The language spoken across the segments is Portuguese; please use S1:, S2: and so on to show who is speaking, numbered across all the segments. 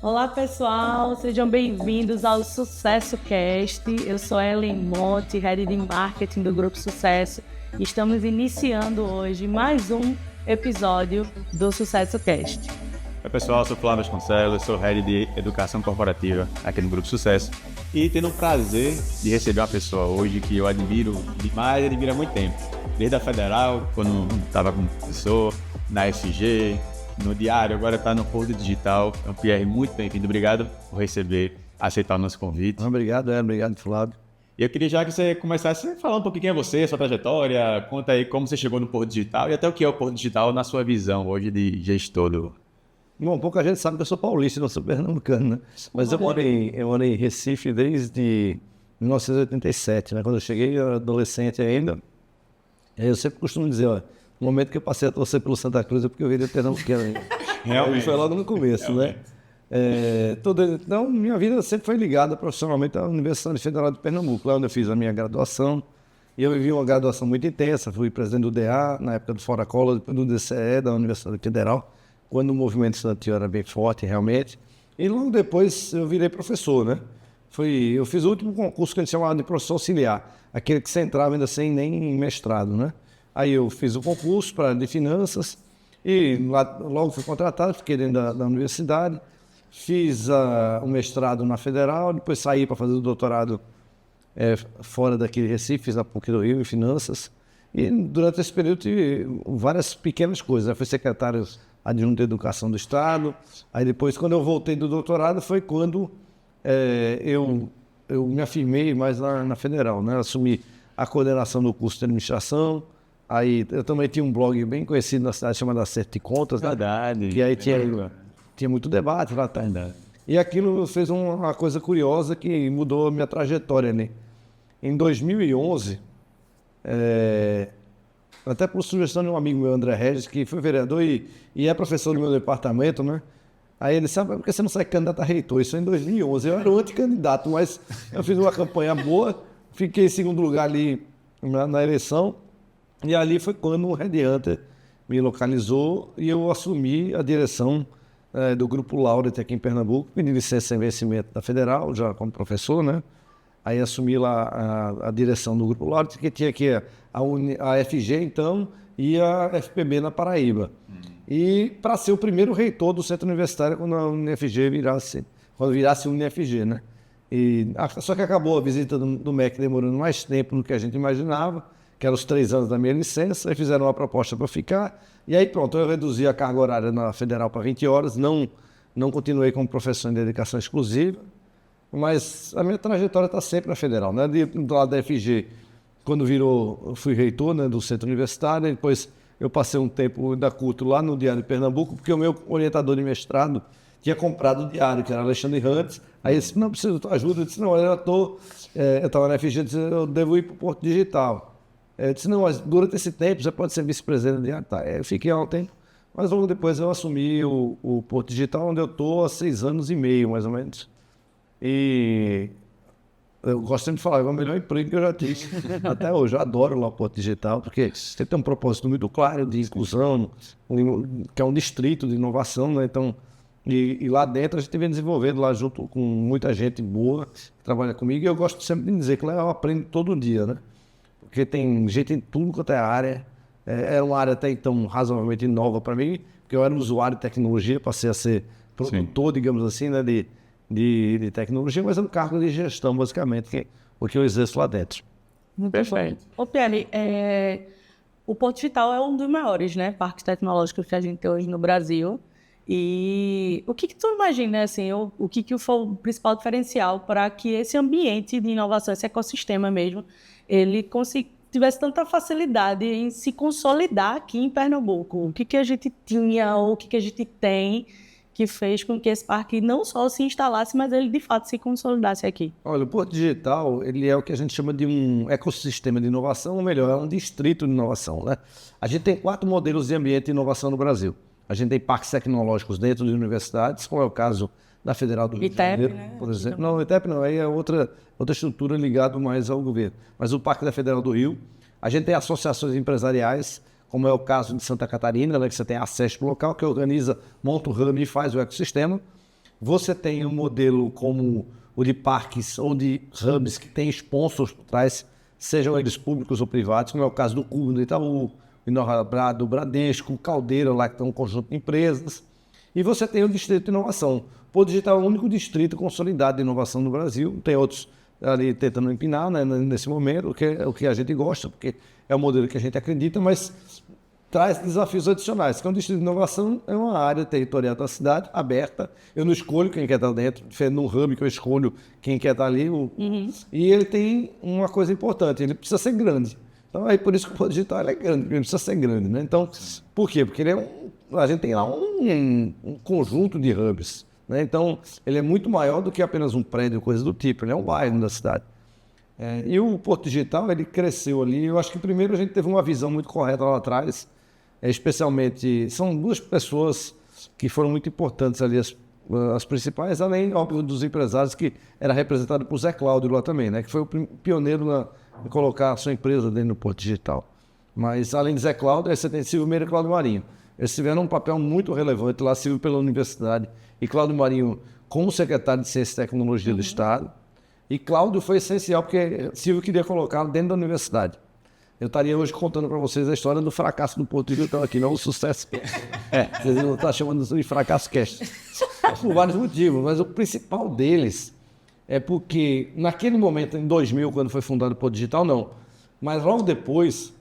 S1: Olá pessoal, sejam bem-vindos ao Sucesso Cast. Eu sou Ellen Monte, Head de Marketing do Grupo Sucesso. E estamos iniciando hoje mais um episódio do Sucesso Cast.
S2: Oi pessoal, eu sou Flávio Vasconcelos, sou Head de Educação Corporativa aqui no Grupo Sucesso. E tendo o prazer de receber uma pessoa hoje que eu admiro demais, admiro há muito tempo. Desde a Federal, quando estava como professor, na FG, no Diário, agora está no Porto Digital. Então, Pierre, muito bem-vindo. Obrigado por aceitar o nosso convite.
S3: Obrigado, obrigado, Flávio.
S2: E eu queria já que você começasse a falar um pouquinho quem é você, sua trajetória, conta aí como você chegou no Porto Digital e até o que é o Porto Digital na sua visão hoje de gestor do...
S3: Bom, pouca gente sabe que eu sou paulista, não sou pernambucano, né? Mas eu moro em Recife desde 1987, né? Quando eu cheguei, eu era adolescente ainda. Eu sempre costumo dizer, ó, no momento que eu passei a torcer pelo Santa Cruz é porque eu virei pernambucano ainda.
S2: Realmente.
S3: Foi logo no começo, né? Então, minha vida sempre foi ligada profissionalmente à Universidade Federal de Pernambuco, lá onde eu fiz a minha graduação. E eu vivi uma graduação muito intensa, fui presidente do DA, na época do Fora Cola, depois do DCE, da Universidade Federal, quando o movimento estudantil era bem forte, realmente. E logo depois eu virei professor, né? Eu fiz o último concurso que a gente chamava de professor auxiliar, aquele que você entrava ainda sem nem mestrado, né? Aí eu fiz o concurso de finanças e logo fui contratado, fiquei dentro da universidade, fiz o mestrado na Federal, depois saí para fazer o doutorado fora daqui de Recife, fiz na PUC do Rio em finanças. E durante esse período tive várias pequenas coisas. Eu fui secretário adjunto de Educação do Estado. Aí depois, quando eu voltei do doutorado, foi quando eu me afirmei mais na Federal, né? Assumi a coordenação do curso de administração. Aí eu também tinha um blog bem conhecido na cidade chamado Acerto de Contas, né?
S2: Verdade.
S3: Que aí tinha muito debate lá atrás. E aquilo fez uma coisa curiosa que mudou a minha trajetória, né? Em 2011, até por sugestão de um amigo meu, André Regis, que foi vereador e é professor do meu departamento, né? Aí ele disse, por que você não sai candidato a reitor? Isso em 2011. Eu era um anticandidato, mas eu fiz uma campanha boa, fiquei em segundo lugar ali na eleição, e ali foi quando o Headhunter me localizou e eu assumi a direção do Grupo Laureate aqui em Pernambuco, pedi licença sem vencimento da Federal, já como professor, né? Aí assumi lá a direção do Grupo Laureate, que tinha aqui a FG, então, e a FPB na Paraíba. E para ser o primeiro reitor do centro universitário quando a UniFG virasse UniFG, né? Só que acabou a visita do MEC demorando mais tempo do que a gente imaginava, que eram os 3 anos da minha licença, aí fizeram uma proposta para ficar, e aí pronto, eu reduzi a carga horária na Federal para 20 horas, não continuei como professor em dedicação exclusiva, mas a minha trajetória está sempre na Federal, né? Do lado da FG, quando eu fui reitor, né, do centro universitário, depois eu passei um tempo da CUTO lá no Diário de Pernambuco, porque o meu orientador de mestrado tinha comprado o diário, que era Alexandre Rantes. Aí ele disse, não, preciso da tua ajuda. Eu disse, não, eu estava na FG, eu devo ir para o Porto Digital. Eu disse, não, mas durante esse tempo você pode ser vice-presidente do diário. Tá, eu fiquei há um tempo, mas logo depois eu assumi o Porto Digital, onde eu estou há 6 anos e meio, mais ou menos. E eu gosto sempre de falar, é o melhor emprego que eu já tive até hoje. Eu adoro lá o Porto Digital, porque você tem um propósito muito claro de inclusão, que é um distrito de inovação, né? Então, e lá dentro a gente vem desenvolvendo lá junto com muita gente boa que trabalha comigo. E eu gosto sempre de dizer que lá eu aprendo todo dia, né? Porque tem gente em tudo quanto é área. Era uma área até então razoavelmente nova para mim, porque eu era um usuário de tecnologia, passei a ser produtor, digamos assim, né? De tecnologia, mas é um cargo de gestão, basicamente, que é o que eu exerço lá dentro.
S1: Perfeito. Ô, Pierre, o Porto Digital é um dos maiores, né, parques tecnológicos que a gente tem hoje no Brasil. E o que tu imagina, assim, o que foi o principal diferencial para que esse ambiente de inovação, esse ecossistema mesmo, ele tivesse tanta facilidade em se consolidar aqui em Pernambuco? O que a gente tinha ou o que a gente tem que fez com que esse parque não só se instalasse, mas ele de fato se consolidasse aqui?
S3: Olha, o Porto Digital, ele é o que a gente chama de um ecossistema de inovação, ou melhor, é um distrito de inovação, né? A gente tem 4 modelos de ambiente de inovação no Brasil. A gente tem parques tecnológicos dentro de universidades, como é o caso da Federal do Rio de Janeiro,
S1: né?
S3: por exemplo. Não, o ITEP não, aí é outra estrutura ligada mais ao governo. Mas o Parque da Federal do Rio, a gente tem associações empresariais, como é o caso de Santa Catarina, né, que você tem acesso ao local, que organiza, monta o hub e faz o ecossistema. Você tem um modelo como o de parques ou de hubs que tem sponsors por trás, sejam eles públicos ou privados, como é o caso do Cubo do Itaú, do Bradesco, o Caldeira, lá que tem um conjunto de empresas. E você tem o Distrito de Inovação. O Porto Digital é o único distrito consolidado de inovação no Brasil. Tem outros ali tentando empinar, né, nesse momento, o que a gente gosta, porque é o modelo que a gente acredita, mas traz desafios adicionais. Que é um distrito de inovação, é uma área territorial da cidade aberta. Eu não escolho quem quer estar dentro, diferente no hub que eu escolho quem quer estar ali. E ele tem uma coisa importante, ele precisa ser grande. Então, aí por isso que o Porto Digital é grande, ele precisa ser grande, né? Então, por quê? Porque a gente tem lá um conjunto de hubs, né? Então, ele é muito maior do que apenas um prédio, coisa do tipo, ele é um bairro da cidade. E o Porto Digital, ele cresceu ali. Eu acho que primeiro a gente teve uma visão muito correta lá atrás, especialmente, são duas pessoas que foram muito importantes ali, as principais, além, óbvio, dos empresários, que era representado por Zé Cláudio lá também, né? Que foi o pioneiro em colocar a sua empresa dentro do Porto Digital. Mas, além de Zé Cláudio, você tem Silvio Meira e Cláudio Marinho. Eles tiveram um papel muito relevante lá, Silvio pela universidade e Cláudio Marinho como secretário de Ciência e Tecnologia do Estado. E Cláudio foi essencial porque Silvio queria colocá-lo dentro da universidade. Eu estaria hoje contando para vocês a história do fracasso do Porto Digital aqui, não o sucesso. Vocês não estão chamando isso de fracasso cast. Por vários motivos, mas o principal deles é porque naquele momento, em 2000, quando foi fundado o Porto Digital, não. Mas logo depois,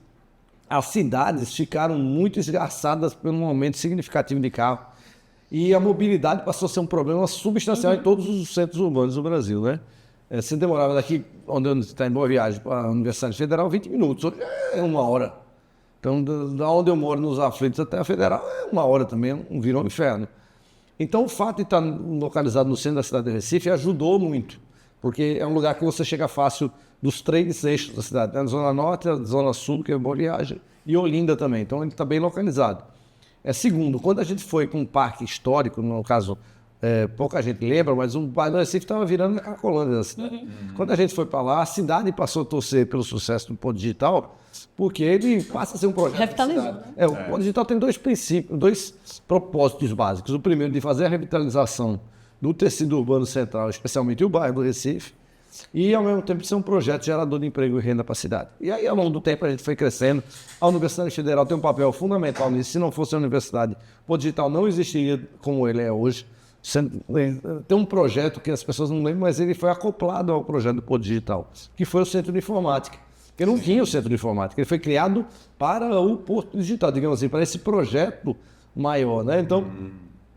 S3: as cidades ficaram muito esgarçadas por um aumento significativo de carro. E a mobilidade passou a ser um problema substancial em todos os centros urbanos do Brasil, né? Você demorava daqui, onde está em Boa Viagem, para a Universidade Federal, 20 minutos. Hoje é 1 hora. Então, da onde eu moro, nos Aflitos, até a Federal, é 1 hora também, virou um inferno. Então, o fato de estar localizado no centro da cidade de Recife ajudou muito, porque é um lugar que você chega fácil dos 3 eixos da cidade. Na Zona Norte, a Zona Sul, que é Boa Viagem, e Olinda também. Então, ele está bem localizado. Segundo, quando a gente foi com um parque histórico, no caso... pouca gente lembra, mas o bairro do Recife estava virando a Cracolândia da cidade. Quando a gente foi para lá, a cidade passou a torcer pelo sucesso do Porto Digital, porque ele passa a ser um projeto.
S1: Revitalizado.
S3: O Porto Digital tem 2 princípios, 2 propósitos básicos. O primeiro, de fazer a revitalização do tecido urbano central, especialmente o bairro do Recife, e ao mesmo tempo ser um projeto gerador de emprego e renda para a cidade. E aí, ao longo do tempo, a gente foi crescendo. A Universidade Federal tem um papel fundamental nisso. Se não fosse a universidade, o Porto Digital não existiria como ele é hoje. Tem um projeto que as pessoas não lembram, mas ele foi acoplado ao projeto do Porto Digital, que foi o Centro de Informática. Porque não tinha o Centro de Informática, ele foi criado para o Porto Digital, digamos assim, para esse projeto maior, né? Então,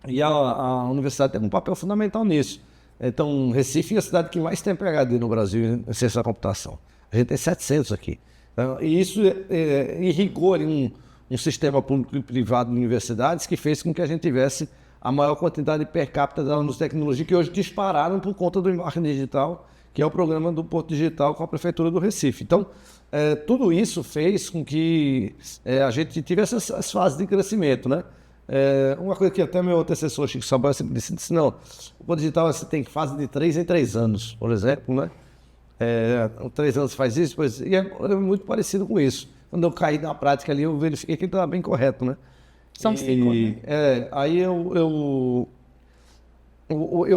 S3: e a universidade tem um papel fundamental nisso. Então, Recife é a cidade que mais tem PhD no Brasil em ciência da computação. A gente tem 700 aqui. E isso irrigou ali um sistema público e privado de universidades que fez com que a gente tivesse a maior quantidade per capita de alunos de tecnologia, que hoje dispararam por conta do Embarque Digital, que é o programa do Porto Digital com a Prefeitura do Recife. Então, tudo isso fez com que a gente tivesse essas fases de crescimento, né? Uma coisa que até meu antecessor, Chico Saboia, sempre disse, não, o Porto Digital você tem fase de 3 em 3 anos, por exemplo, né? 3 anos faz isso, pois, e é muito parecido com isso. Quando eu caí na prática ali, eu verifiquei que ele estava bem correto, né?
S1: São 5, né?
S3: Aí eu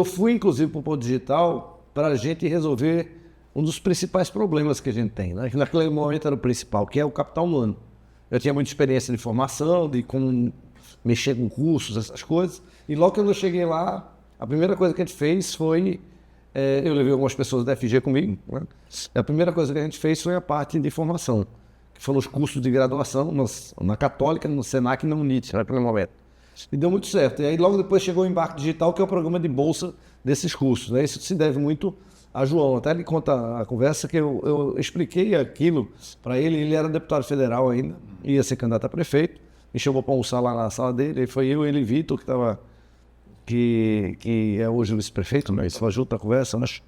S3: fui, inclusive, para o Porto Digital para a gente resolver um dos principais problemas que a gente tem, né? Que naquele momento era o principal, que é o capital humano. Eu tinha muita experiência de formação, de como mexer com cursos, essas coisas. E logo que eu cheguei lá, a primeira coisa que a gente fez foi... eu levei algumas pessoas da FG comigo, né? A primeira coisa que a gente fez foi a parte de formação, que foram os cursos de graduação na Católica, no Senac e na Unite, naquele momento. E deu muito certo. E aí logo depois chegou o Embarque Digital, que é o programa de bolsa desses cursos, né? Isso se deve muito a João. Até ele conta a conversa que eu expliquei aquilo para ele. Ele era deputado federal ainda, ia ser candidato a prefeito. Me chamou para almoçar lá na sala dele. E foi eu, ele e Vitor, que é hoje o vice-prefeito, né? Isso foi junto na conversa, acho.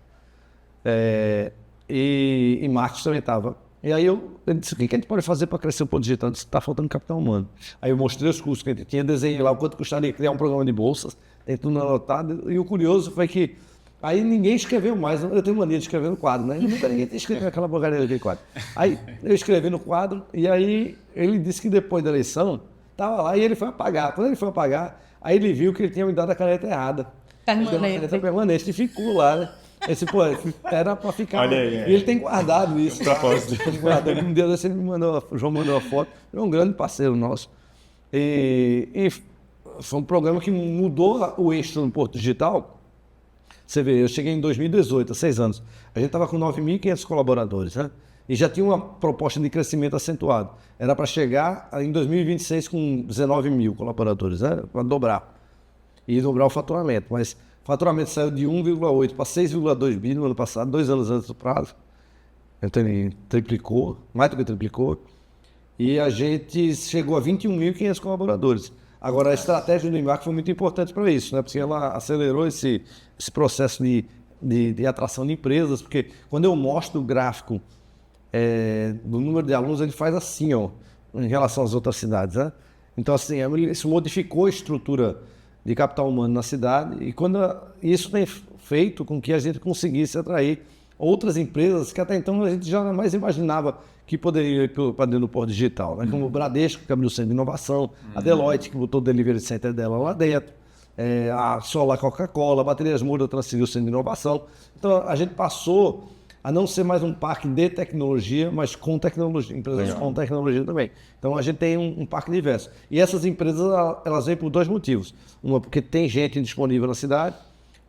S3: E Marcos também estava. E aí ele disse, o que a gente pode fazer para crescer o Porto Digital? Eu disse, está faltando capital humano. Aí eu mostrei os cursos que a gente tinha, desenhei lá o quanto custaria criar um programa de bolsas, tem tudo anotado. E o curioso foi que aí ninguém escreveu mais. Eu tenho mania de escrever no quadro, né? Nunca ninguém escreveu aquela porcaria daquele quadro. Aí eu escrevi no quadro e aí ele disse que depois da eleição, estava lá e ele foi apagar. Quando ele foi apagar, aí ele viu que ele tinha me dado a caneta errada. Caneta permanente. E ficou lá, né? Esse, pô, era pra ficar.
S2: Olha aí,
S3: E ele tem guardado isso.
S2: Propósito.
S3: Tem guardado. Um dia desse ele me mandou, o João mandou uma foto. É um grande parceiro nosso. E foi um programa que mudou o eixo no Porto Digital. Você vê, eu cheguei em 2018, há 6 anos. A gente estava com 9.500 colaboradores, né? E já tinha uma proposta de crescimento acentuado. Era para chegar em 2026 com 19 mil colaboradores, né? Para dobrar. E dobrar o faturamento. Mas o faturamento saiu de 1,8 para 6,2 bi no ano passado, 2 anos antes do prazo. Então ele triplicou, mais do que triplicou. E a gente chegou a 21.500 colaboradores. Agora, a estratégia do embarque foi muito importante para isso, né? Porque ela acelerou esse processo de atração de empresas, porque quando eu mostro o gráfico do número de alunos, ele faz assim, ó, em relação às outras cidades, né? Então, assim, isso modificou a estrutura de capital humano na cidade, e isso tem feito com que a gente conseguisse atrair outras empresas que até então a gente jamais imaginava que poderia ir para dentro do Porto Digital, né? Como o Bradesco, que abriu o centro de inovação, a Deloitte, que botou o delivery center dela lá dentro, a Solar Coca-Cola, a Baterias Moura transferiu o centro de inovação. Então, a gente passou a não ser mais um parque de tecnologia, mas com tecnologia, empresas com tecnologia também. Então, a gente tem um parque diverso. E essas empresas, elas vêm por 2 motivos. Uma, porque tem gente disponível na cidade,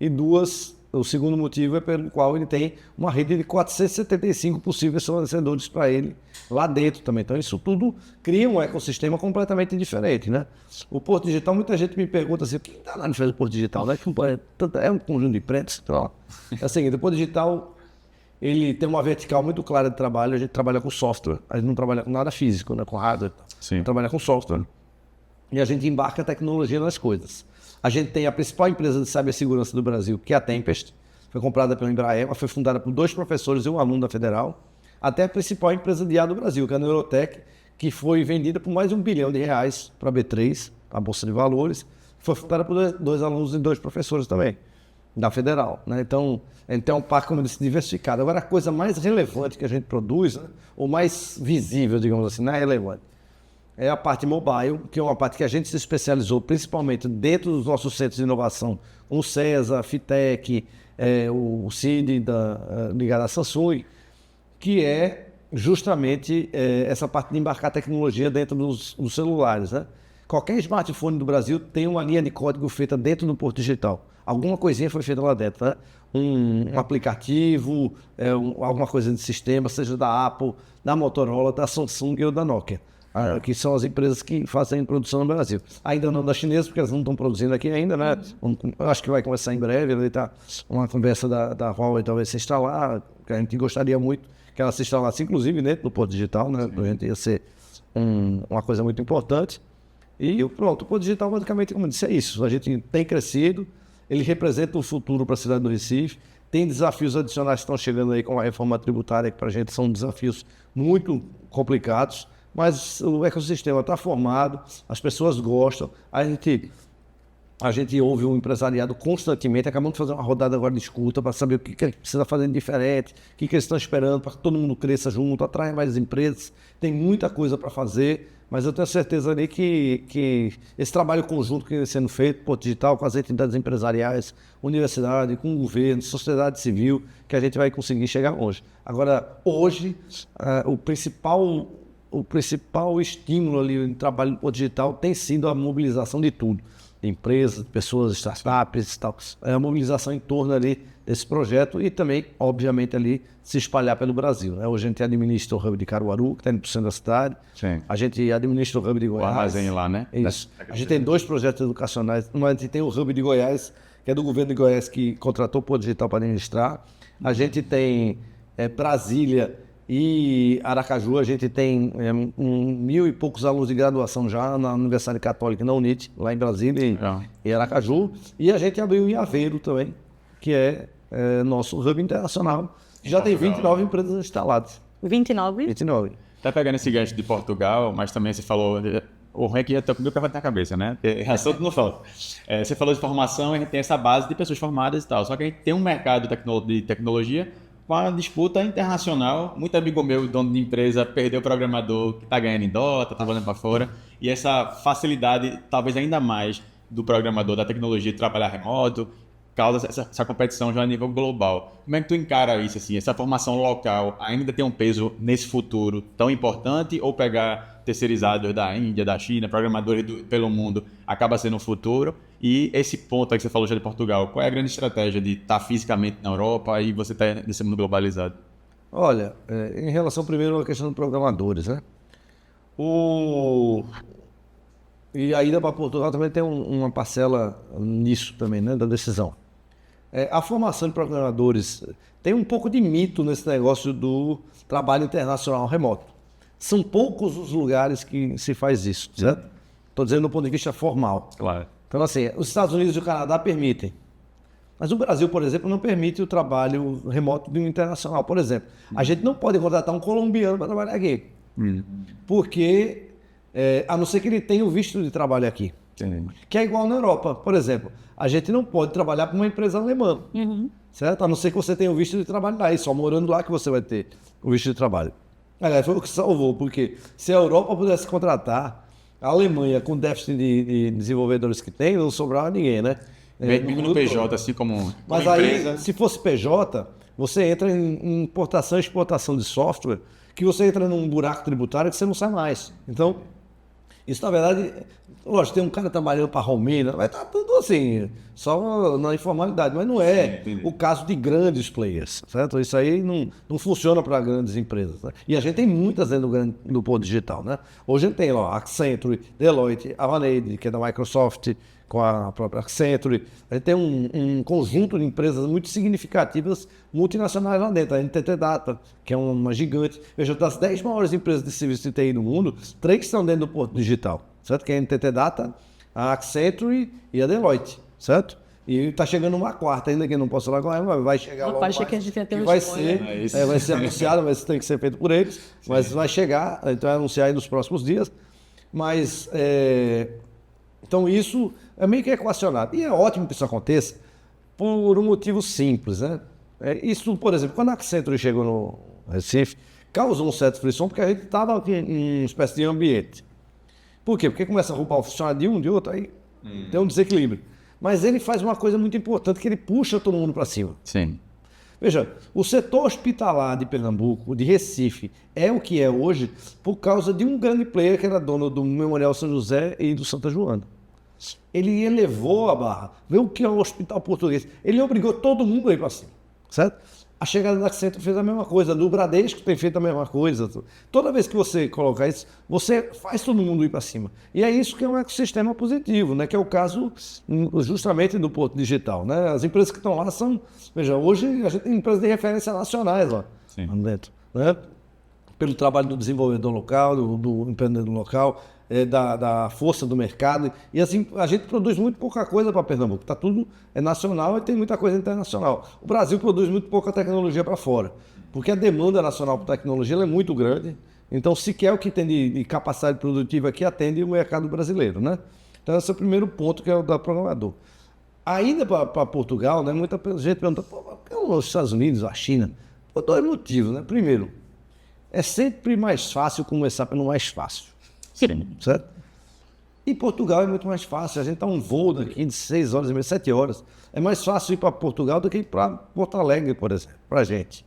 S3: e 2, o segundo motivo é pelo qual ele tem uma rede de 475 possíveis fornecedores para ele lá dentro também. Então, isso tudo cria um ecossistema completamente diferente, né? O Porto Digital, muita gente me pergunta assim, o que está lá no Porto Digital? Né? É um conjunto de prédios. Então, é o seguinte, o Porto Digital, ele tem uma vertical muito clara de trabalho. A gente trabalha com software, a gente não trabalha com nada físico, né? Com hardware. Sim. A gente trabalha com software. E a gente embarca a tecnologia nas coisas. A gente tem a principal empresa de cibersegurança do Brasil, que é a Tempest. Foi comprada pela Embraer, foi fundada por 2 professores e um aluno da Federal. Até a principal empresa de IA do Brasil, que é a Neurotech, que foi vendida por mais de R$1 bilhão para a B3, a Bolsa de Valores. Foi fundada por 2 alunos e 2 professores também, da Federal, né? Então, a gente tem um parque, como eu disse, diversificado. Agora, a coisa mais relevante que a gente produz, né? Ou mais visível, digamos assim, não é relevante, é a parte mobile, que é uma parte que a gente se especializou principalmente dentro dos nossos centros de inovação, o CESA, a Fitec, o CID ligado à Samsung, que é justamente essa parte de embarcar tecnologia dentro dos celulares, né? Qualquer smartphone do Brasil tem uma linha de código feita dentro do Porto Digital. Alguma coisinha foi feita lá dentro, né? Um aplicativo, alguma coisa de sistema, seja da Apple, da Motorola, da Samsung ou da Nokia. Que são as empresas que fazem produção no Brasil. Ainda não da chinesa, porque elas não estão produzindo aqui ainda, né? Acho que vai começar em breve. Ali tá uma conversa da Huawei talvez se instalar, que a gente gostaria muito que ela se instalasse, inclusive dentro do Porto Digital, né? A gente ia ser uma coisa muito importante. E pronto, o Porto Digital, basicamente, como eu disse, é isso. A gente tem crescido, ele representa o futuro para a cidade do Recife. Tem desafios adicionais que estão chegando aí com a reforma tributária, que para a gente são desafios muito complicados. Mas o ecossistema está formado, as pessoas gostam, a gente ouve o empresariado constantemente. Acabamos de fazer uma rodada agora de escuta para saber o que precisa fazer de diferente, o que eles estão esperando para que todo mundo cresça junto, atraia mais empresas. Tem muita coisa para fazer, mas eu tenho certeza ali que esse trabalho conjunto que está sendo feito, Porto Digital, com as entidades empresariais, universidade, com o governo, sociedade civil, que a gente vai conseguir chegar longe. Agora, hoje, o principal estímulo ali no trabalho do Porto Digital tem sido a mobilização de tudo, de empresas, de pessoas, startups e tal. É a mobilização em torno ali desse projeto e também, obviamente, ali se espalhar pelo Brasil, né? Hoje a gente administra o Hub de Caruaru, que está indo para o centro da cidade. Sim. A gente administra o Hub de Goiás.
S2: O armazém lá, né?
S3: Isso. A gente tem 2 projetos educacionais. A gente tem o Hub de Goiás, que é do governo de Goiás, que contratou o Porto Digital para administrar. A gente tem Brasília e Aracaju. A gente tem 1.000 e poucos alunos de graduação já na Universidade Católica, na UNIT, lá em Brasília e Aracaju. E a gente abriu em Aveiro também, que é nosso hub internacional. Já tem 29 empresas instaladas.
S1: 29?
S3: 29.
S2: Tá pegando esse gancho de Portugal, mas também você falou... O REC já está comigo que vai na cabeça, né? Assunto não falta. Você falou de formação, a gente tem essa base de pessoas formadas e tal. Só que a gente tem um mercado de tecnologia com a disputa internacional. Muito amigo meu, dono de empresa, perdeu o programador que está ganhando em dólar, está trabalhando para fora. E essa facilidade, talvez ainda mais, do programador da tecnologia de trabalhar remoto, causa essa competição já a nível global. Como é que tu encara isso, assim? Essa formação local ainda tem um peso nesse futuro tão importante ou pegar terceirizados da Índia, da China, programadores pelo mundo, acaba sendo o futuro? E esse ponto aí que você falou já de Portugal, qual é a grande estratégia de estar fisicamente na Europa e você estar nesse mundo globalizado?
S3: Olha, em relação primeiro à questão dos programadores, né? E a ida para Portugal também tem uma parcela nisso também, né, da decisão. A formação de programadores tem um pouco de mito nesse negócio do trabalho internacional remoto. São poucos os lugares que se faz isso, certo? Estou dizendo do ponto de vista formal.
S2: Claro.
S3: Então, assim, os Estados Unidos e o Canadá permitem. Mas o Brasil, por exemplo, não permite o trabalho remoto de um internacional. Por exemplo, a gente não pode contratar um colombiano para trabalhar aqui. Porque, a não ser que ele tenha o visto de trabalho aqui.
S2: Entendi.
S3: Que é igual na Europa. Por exemplo, a gente não pode trabalhar para uma empresa alemã. Certo? A não ser que você tenha o visto de trabalho lá. E só morando lá que você vai ter o visto de trabalho. Aliás, foi o que salvou. Porque se a Europa pudesse contratar a Alemanha com déficit de desenvolvedores que tem, não sobrava ninguém, né?
S2: Mesmo no PJ, assim como
S3: Mas
S2: empresa.
S3: aí, se fosse PJ, você entra em importação e exportação de software, que você entra num buraco tributário que você não sai mais. Então, isso na verdade, lógico, tem um cara trabalhando para a Romênia, vai estar tudo assim, só na informalidade, mas não é o caso de grandes players, certo? Isso aí não funciona para grandes empresas, né? E a gente tem muitas dentro do Porto Digital, né? Hoje a gente tem lá Accenture, Deloitte, Avanade, que é da Microsoft, com a própria Accenture. A gente tem um conjunto de empresas muito significativas multinacionais lá dentro. A NTT Data, que é uma gigante. Veja, das 10 maiores empresas de serviço de TI do mundo, 3 estão dentro do Porto Digital, certo? Que é a NTT Data, a Accenture e a Deloitte, certo? E está chegando uma quarta ainda, que eu não posso falar agora, mas vai chegar logo mais,
S1: achei que a gente ia ter um
S3: vai
S1: spoiler.
S3: ser, vai ser anunciado, mas tem que ser feito por eles. Sim. Mas vai chegar, então é anunciar aí nos próximos dias. Mas, então isso é meio que equacionado. E é ótimo que isso aconteça por um motivo simples, né? Isso, por exemplo, quando a Accenture chegou no Recife, causou um certo frição, porque a gente estava em uma espécie de ambiente. Por quê? Porque começa a roubar o funcionário de um, de outro, aí tem um desequilíbrio. Mas ele faz uma coisa muito importante, que ele puxa todo mundo para cima.
S2: Sim.
S3: Veja, o setor hospitalar de Pernambuco, de Recife, é o que é hoje por causa de um grande player que era dono do Memorial São José e do Santa Joana. Ele elevou a barra, vê o que é o hospital português. Ele obrigou todo mundo a ir para cima, certo? A chegada da Accenture fez a mesma coisa, do Bradesco tem feito a mesma coisa. Toda vez que você coloca isso, você faz todo mundo ir para cima. E é isso que é um ecossistema positivo, né? Que é o caso justamente do Porto Digital, né? As empresas que estão lá são... Veja, hoje a gente tem empresas de referência nacionais lá dentro, né? Pelo trabalho do desenvolvedor local, do empreendedor local, da força do mercado. E assim, a gente produz muito pouca coisa para Pernambuco. Tá tudo nacional e tem muita coisa internacional. O Brasil produz muito pouca tecnologia para fora, porque a demanda nacional por tecnologia ela é muito grande. Então, sequer o que tem de capacidade produtiva aqui atende o mercado brasileiro, né? Então, esse é o primeiro ponto, que é o da programador. A ida para Portugal, né? Muita gente pergunta, por que os Estados Unidos, a China? Por 2 motivos, né? Primeiro, é sempre mais fácil começar pelo mais fácil. Sim. Certo? E Portugal é muito mais fácil. A gente está um voo daqui de 6 horas e meia, 7 horas. É mais fácil ir para Portugal do que ir para Porto Alegre, por exemplo, para a gente.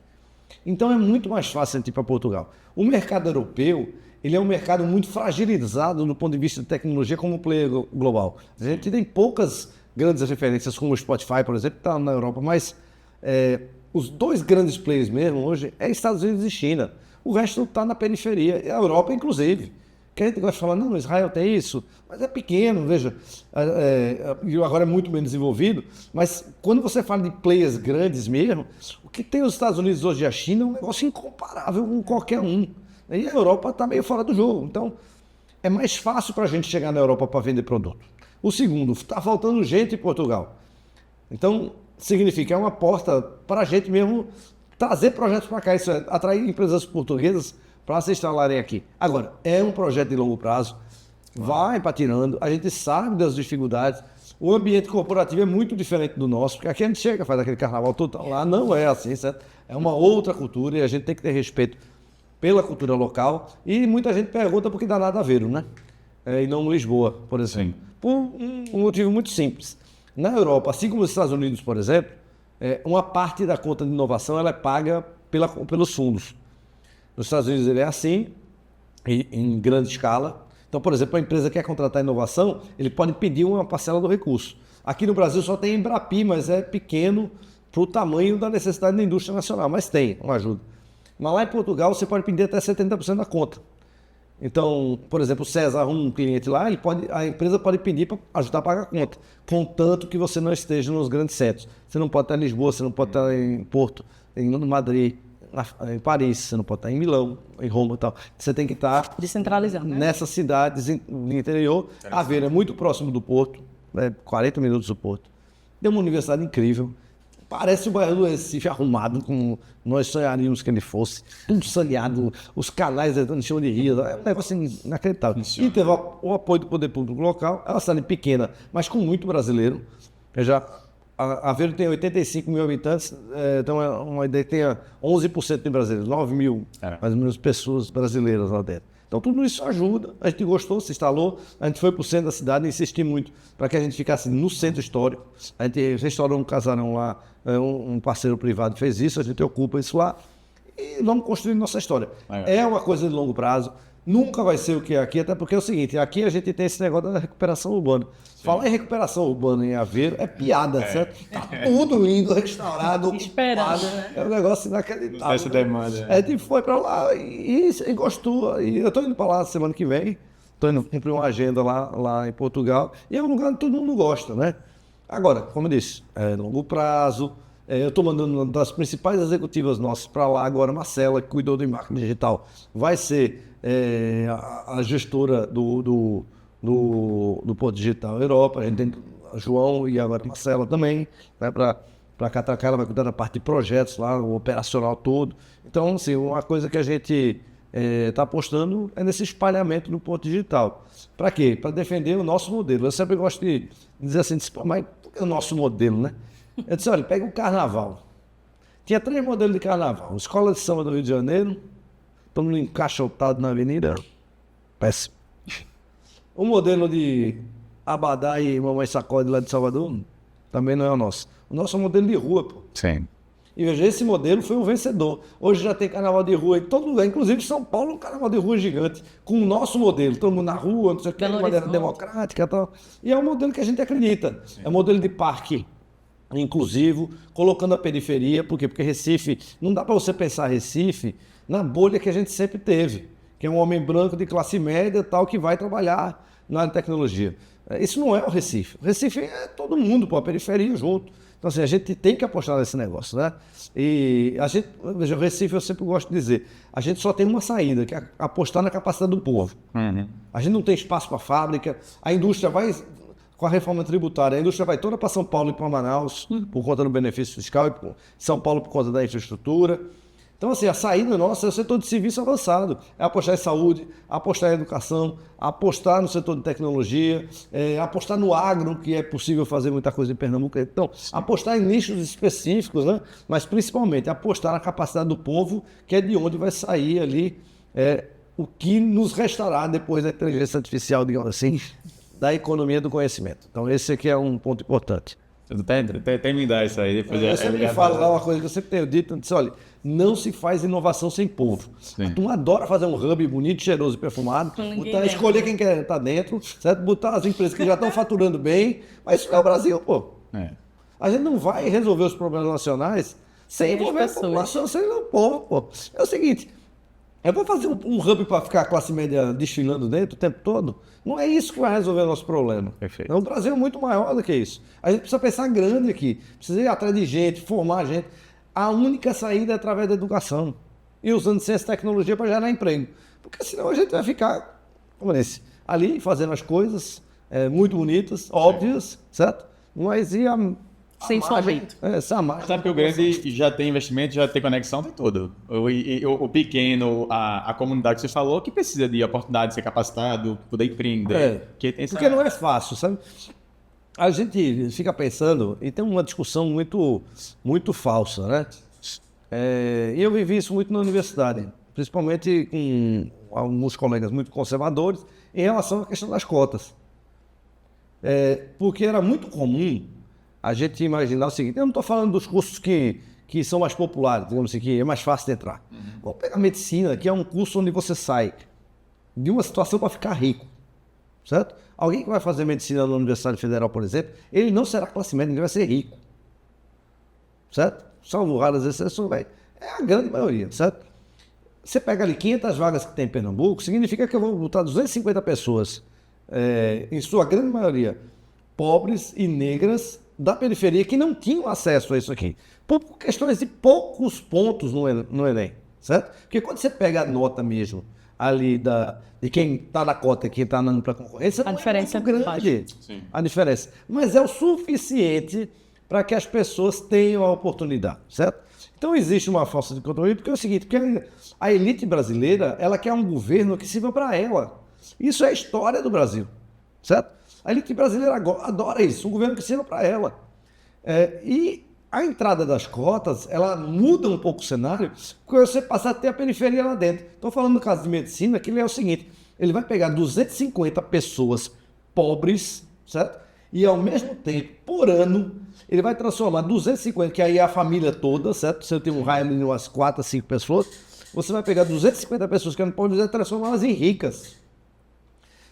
S3: Então é muito mais fácil a gente ir para Portugal. O mercado europeu, ele é um mercado muito fragilizado do ponto de vista de tecnologia como player global. A gente tem poucas grandes referências, como o Spotify, por exemplo, que está na Europa, mas os 2 grandes players mesmo hoje é Estados Unidos e China. O resto está na periferia, a Europa inclusive. Que a gente gosta de falar, não, Israel tem isso, mas é pequeno, veja, e agora é muito bem desenvolvido, mas quando você fala de players grandes mesmo, o que tem os Estados Unidos hoje e a China é um negócio incomparável com qualquer um. E a Europa está meio fora do jogo, então é mais fácil para a gente chegar na Europa para vender produto. O segundo, está faltando gente em Portugal. Então, significa que é uma porta para a gente mesmo trazer projetos para cá, isso é atrair empresas portuguesas para se instalarem aqui. Agora, é um projeto de longo prazo, vai patinando, a gente sabe das dificuldades, o ambiente corporativo é muito diferente do nosso, porque aqui a gente chega, faz aquele carnaval total, lá não é assim, certo? É uma outra cultura e a gente tem que ter respeito pela cultura local, e muita gente pergunta por que dá nada a ver, né? E não Lisboa, por exemplo. Sim. Por um motivo muito simples. Na Europa, assim como nos Estados Unidos, por exemplo, uma parte da conta de inovação ela é paga pelos fundos. Nos Estados Unidos ele é assim, em grande escala. Então, por exemplo, a empresa quer contratar inovação, ele pode pedir uma parcela do recurso. Aqui no Brasil só tem Embrapi, mas é pequeno para o tamanho da necessidade da indústria nacional, mas tem uma ajuda. Mas lá em Portugal você pode pedir até 70% da conta. Então, por exemplo, o César arruma um cliente lá, a empresa pode pedir para ajudar a pagar a conta, contanto que você não esteja nos grandes centros. Você não pode estar em Lisboa, você não pode estar em Porto, em Madrid, em Paris, você não pode estar em Milão, em Roma e tal. Você tem que estar
S1: descentralizando, né?
S3: Nessas cidades no interior. Aveiro é muito próximo do Porto, 40 minutos do Porto. Tem uma universidade incrível. Parece o bairro do Recife arrumado, como nós sonharíamos que ele fosse. Tudo saneado, os canais entrando em chão de rio. É um negócio inacreditável. E teve o apoio do poder público local. É uma cidade pequena, mas com muito brasileiro. Aveiro tem 85 mil habitantes, então é uma ideia que tenha 11% de brasileiros, 9 mil, mais ou menos, pessoas brasileiras lá dentro. Então tudo isso ajuda, a gente gostou, se instalou, a gente foi para o centro da cidade e insistiu muito para que a gente ficasse no centro histórico. A gente restaurou um casarão lá, um parceiro privado fez isso, a gente ocupa isso lá e vamos construir nossa história. É uma coisa de longo prazo. Nunca vai ser o que é aqui, até porque é o seguinte, aqui a gente tem esse negócio da recuperação urbana. Sim. Falar em recuperação urbana em Aveiro é piada, certo? Tá tudo lindo, restaurado,
S1: esperado, né?
S3: É um negócio inacreditável.
S2: Essa demanda.
S3: A gente foi para lá e gostou. E eu estou indo para lá semana que vem, estou indo cumprir uma agenda lá em Portugal, e é um lugar que todo mundo gosta, né? Agora, como eu disse, é longo prazo. Eu estou mandando uma das principais executivas nossas para lá agora, Marcela, que cuidou do marketing digital, vai ser a gestora do Porto Digital Europa. A gente tem João e agora Marcela também, né, para Catracar, ela vai cuidar da parte de projetos lá, o operacional todo. Então, assim, uma coisa que a gente está apostando é nesse espalhamento do Porto Digital. Para quê? Para defender o nosso modelo. Eu sempre gosto de dizer assim, mas por que o nosso modelo, né? Eu disse, olha, pega o carnaval. Tinha 3 modelos de carnaval. Escola de Samba do Rio de Janeiro, todo mundo encaixotado na avenida, péssimo. O modelo de Abadá e Mamãe Sacode lá de Salvador, também não é o nosso. O nosso é um modelo de rua, pô.
S2: Sim.
S3: E veja, esse modelo foi um vencedor. Hoje já tem carnaval de rua em todo lugar, inclusive São Paulo, um carnaval de rua gigante, com o nosso modelo, todo mundo na rua, não sei o que, de maneira democrática e tal. E é um modelo que a gente acredita. Sim. É um modelo de parque inclusivo, colocando a periferia. Por quê? Porque Recife, não dá para você pensar Recife na bolha que a gente sempre teve, que é um homem branco de classe média tal, que vai trabalhar na tecnologia. Isso não é o Recife. O Recife é todo mundo, pô, a periferia junto. Então, assim, a gente tem que apostar nesse negócio, né? E a gente, veja, o Recife eu sempre gosto de dizer, a gente só tem uma saída, que é apostar na capacidade do povo. Uhum. A gente não tem espaço para fábrica, a indústria vai... Com a reforma tributária, a indústria vai toda para São Paulo e para Manaus, por conta do benefício fiscal, e São Paulo por conta da infraestrutura. Então, assim, a saída nossa é o setor de serviço avançado. É apostar em saúde, apostar em educação, apostar no setor de tecnologia, apostar no agro, que é possível fazer muita coisa em Pernambuco. Então, apostar em nichos específicos, né? Mas principalmente apostar na capacidade do povo, que é de onde vai sair ali o que nos restará depois da inteligência artificial, digamos assim, da economia do conhecimento. Então, esse aqui é um ponto importante.
S2: Até me dá isso aí. Depois
S3: eu sempre falo lá uma coisa que eu sempre tenho dito, eu disse, olha, não se faz inovação sem povo. A turma adora fazer um hub bonito, cheiroso e perfumado, escolher quem quer estar dentro, certo? Botar as empresas que já estão faturando bem, mas isso é o Brasil, pô. A gente não vai resolver os problemas nacionais sem envolver a população, sem o povo, pô. É o seguinte, eu vou fazer um hub para ficar a classe média desfilando dentro o tempo todo? Não é isso que vai resolver o nosso problema. Perfeito. O Brasil é muito maior do que isso. A gente precisa pensar grande aqui. Precisa ir atrás de gente, formar gente. A única saída é através da educação. E usando ciência e tecnologia para gerar emprego. Porque senão a gente vai ficar, como disse, ali fazendo as coisas muito bonitas, óbvias, certo? Mas e
S1: sem fomento.
S2: Sabe que o grande já tem investimento, já tem conexão, tem tudo. O pequeno, a comunidade que você falou, que precisa de oportunidade de ser capacitado, poder empreender.
S3: Porque não é fácil, sabe? A gente fica pensando, e tem uma discussão muito, muito falsa, né? E eu vivi isso muito na universidade, principalmente com alguns colegas muito conservadores, em relação à questão das cotas. Porque era muito comum a gente imaginar o seguinte, eu não estou falando dos cursos que são mais populares, digamos assim, que é mais fácil de entrar. Vamos pegar medicina, que é um curso onde você sai de uma situação para ficar rico, certo? Alguém que vai fazer medicina na Universidade Federal, por exemplo, ele não será classe média, ele vai ser rico, certo? Salvo raras exceções, velho. É a grande maioria, certo? Você pega ali 500 vagas que tem em Pernambuco, significa que eu vou botar 250 pessoas, em sua grande maioria, pobres e negras da periferia que não tinham acesso a isso aqui. Por questões de poucos pontos no Enem, certo? Porque quando você pega a nota mesmo ali de quem está na cota e quem está andando para a concorrência,
S1: A diferença
S3: é muito grande.
S2: Sim.
S3: A diferença. Mas é o suficiente para que as pessoas tenham a oportunidade, certo? Então existe uma falsa dicotomia, porque é o seguinte, porque a elite brasileira, ela quer um governo que sirva para ela. Isso é a história do Brasil, certo? A elite brasileira adora isso, um governo que sirva para ela. E a entrada das cotas, ela muda um pouco o cenário, porque você passa a ter a periferia lá dentro. Estou falando no caso de medicina, que ele é o seguinte, ele vai pegar 250 pessoas pobres, certo? E ao mesmo tempo, por ano, ele vai transformar 250, que aí é a família toda, certo? Você tem um raio de umas 4 a 5 pessoas, você vai pegar 250 pessoas que eram pobres e transformá-las em ricas.